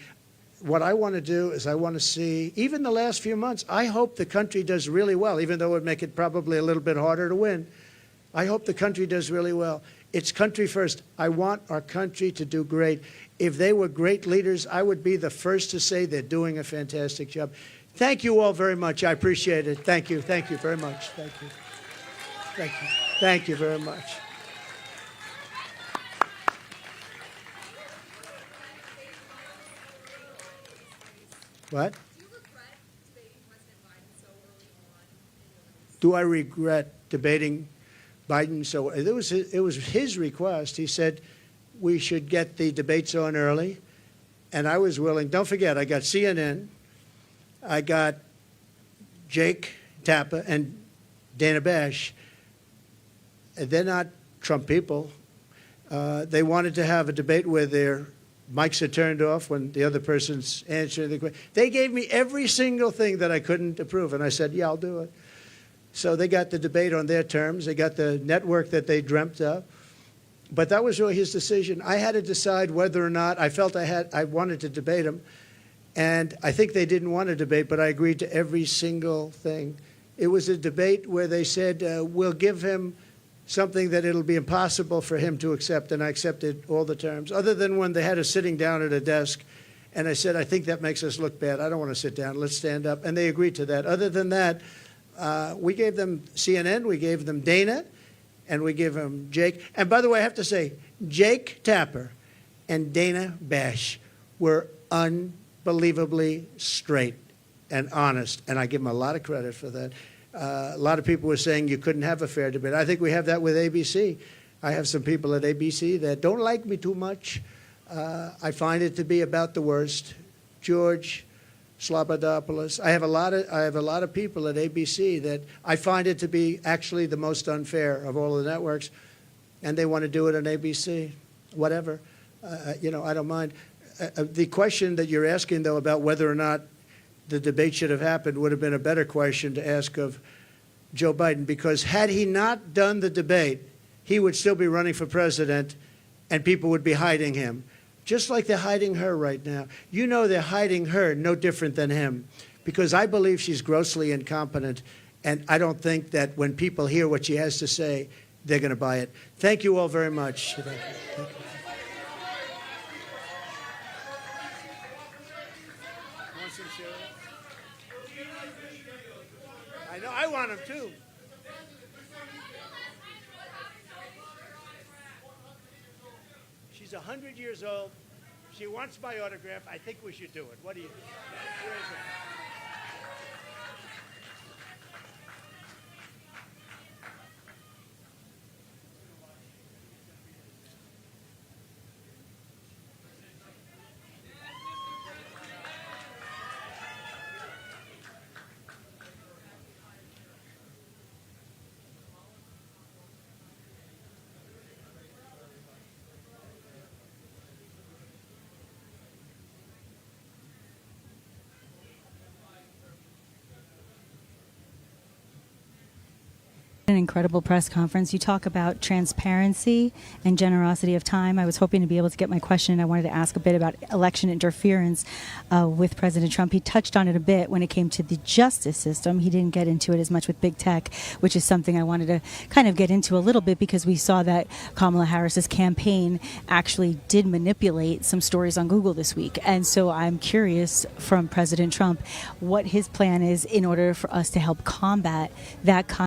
What I want to do is I want to see, even the last few months, I hope the country does really well, even though it would make it probably a little bit harder to win. I hope the country does really well. It's country first. I want our country to do great. If they were great leaders, I would be the first to say they're doing a fantastic job. Thank you all very much. I appreciate it. Thank you. Thank you very much. Thank you. Thank you. Thank you very much. What? Do you regret debating President Biden so early on in your race? Do I regret debating Biden? So it was his request. He said we should get the debates on early, and I was willing. Don't forget, I got CNN, I got Jake Tapper and Dana Bash. They're not Trump people. They wanted to have a debate where their mics are turned off when the other person's answering the question. They gave me every single thing that I couldn't approve, and I said, yeah, I'll do it. So they got the debate on their terms. They got the network that they dreamt of. But that was really his decision. I had to decide whether or not I felt I wanted to debate him. And I think they didn't want to debate, but I agreed to every single thing. It was a debate where they said, we'll give him something that it'll be impossible for him to accept, and I accepted all the terms, other than when they had us sitting down at a desk, and I said, I think that makes us look bad. I don't want to sit down. Let's stand up. And they agreed to that. Other than that, we gave them CNN, we gave them Dana, and we gave them Jake. And by the way, I have to say, Jake Tapper and Dana Bash were unbelievably straight and honest, and I give them a lot of credit for that. A lot of people were saying you couldn't have a fair debate. I think we have that with ABC. I have some people at ABC that don't like me too much. I find it to be about the worst. George Slobodopoulos. I have a lot of people at ABC that I find it to be actually the most unfair of all the networks, and they want to do it on ABC. Whatever, I don't mind. The question that you're asking, though, about whether or not the debate should have happened would have been a better question to ask of Joe Biden, because had he not done the debate, he would still be running for president and people would be hiding him, just like they're hiding her right now. You know they're hiding her no different than him, because I believe she's grossly incompetent, and I don't think that when people hear what she has to say, they're going to buy it. Thank you all very much. Thank you. Thank you. I know, I want him too. She's 100 years old. She wants my autograph. I think we should do it. What do you think? Where is it? An incredible press conference. You talk about transparency and generosity of time. I was hoping to be able to get my question. I wanted to ask a bit about election interference with President Trump. He touched on it a bit when it came to the justice system. He didn't get into it as much with big tech, which is something I wanted to kind of get into a little bit because we saw that Kamala Harris's campaign actually did manipulate some stories on Google this week. And so I'm curious from President Trump what his plan is in order for us to help combat that kind